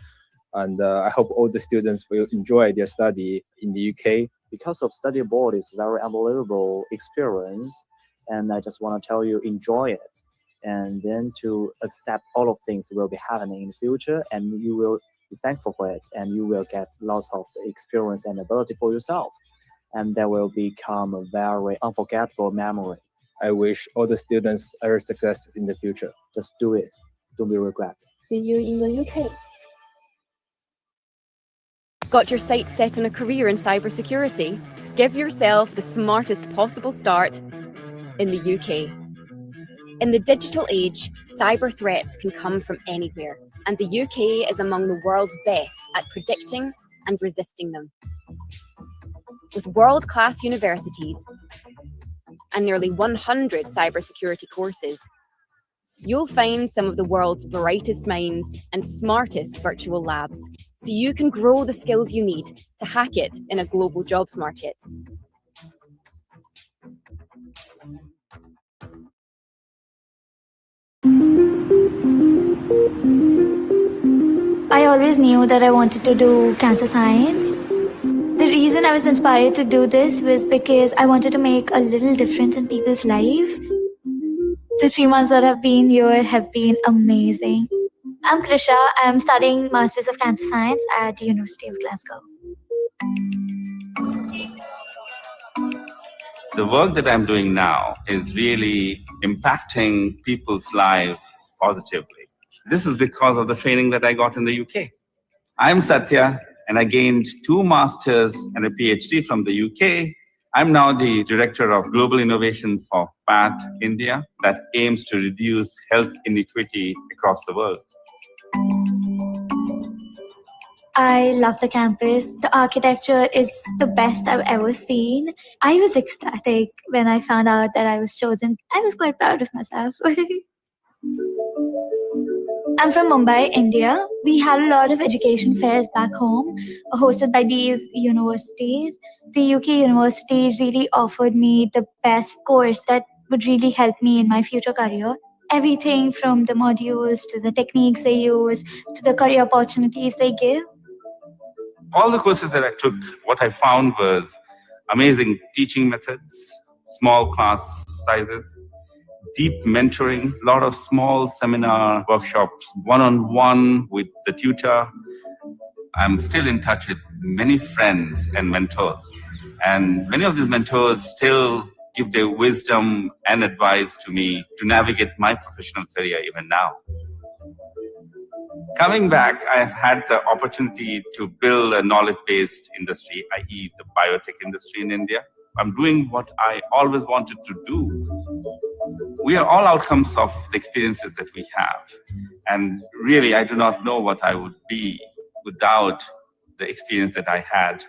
Speaker 18: And I hope all the students will enjoy their study in the UK.
Speaker 10: Because of study abroad is a very unbelievable experience. And I just want to tell you, enjoy it. And then to accept all of things will be happening in the future, and you will be thankful for it, and you will get lots of experience and ability for yourself. And that will become a very unforgettable memory.
Speaker 18: I wish all the students every success in the future.
Speaker 10: Just do it. Don't be regret.
Speaker 19: See you in the UK.
Speaker 14: Got your sights set on a career in cybersecurity? Give yourself the smartest possible start in the UK. In the digital age, cyber threats can come from anywhere, and the UK is among the world's best at predicting and resisting them. With world-class universities and nearly 100 cybersecurity courses, you'll find some of the world's brightest minds and smartest virtual labs, so you can grow the skills you need to hack it in a global jobs market.
Speaker 4: I always knew that I wanted to do cancer science. The reason I was inspired to do this was because I wanted to make a little difference in people's lives. The 3 months that I've been here have been amazing. I'm Krisha. I'm studying Masters of Cancer Science at the University of Glasgow.
Speaker 20: The work that I'm doing now is really impacting people's lives positively. This is because of the training that I got in the UK. I'm Satya, and I gained 2 masters and a PhD from the UK. I'm now the Director of Global Innovations for PATH India that aims to reduce health inequity across the world.
Speaker 4: I love the campus. The architecture is the best I've ever seen. I was ecstatic when I found out that I was chosen. I was quite proud of myself. I'm from Mumbai, India. We had a lot of education fairs back home, hosted by these universities. The UK universities really offered me the best course that would really help me in my future career. Everything from the modules to the techniques they use to the career opportunities they give.
Speaker 20: All the courses that I took, what I found was amazing teaching methods, small class sizes, deep mentoring, a lot of small seminar workshops, one-on-one with the tutor. I'm still in touch with many friends and mentors. And many of these mentors still give their wisdom and advice to me to navigate my professional career even now. Coming back, I've had the opportunity to build a knowledge-based industry, i.e. the biotech industry in India. I'm doing what I always wanted to do. We are all outcomes of the experiences that we have. And really, I do not know what I would be without the experience that I had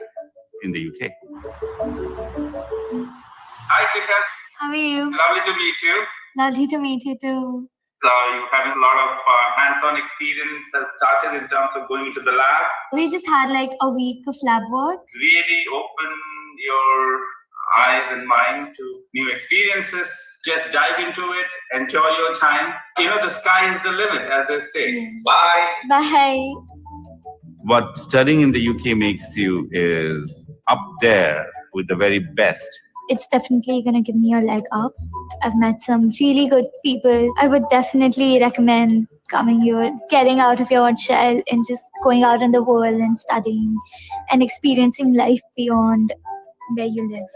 Speaker 20: in the UK. Hi, Kisha.
Speaker 4: How are you?
Speaker 20: Lovely to meet you.
Speaker 4: Lovely to meet you too.
Speaker 20: So you're having a lot of hands-on experience has started in terms of going into the lab.
Speaker 4: We just had like a week of lab work.
Speaker 20: Really open your eyes and mind to new experiences. Just dive into it, enjoy your time. You know, the sky is the limit, as they say. Yes. Bye.
Speaker 4: Bye.
Speaker 20: What studying in the UK makes you is up there with the very best.
Speaker 4: It's definitely going to give me a leg up. I've met some really good people. I would definitely recommend coming here, getting out of your own shell and just going out in the world and studying and experiencing life beyond where you live.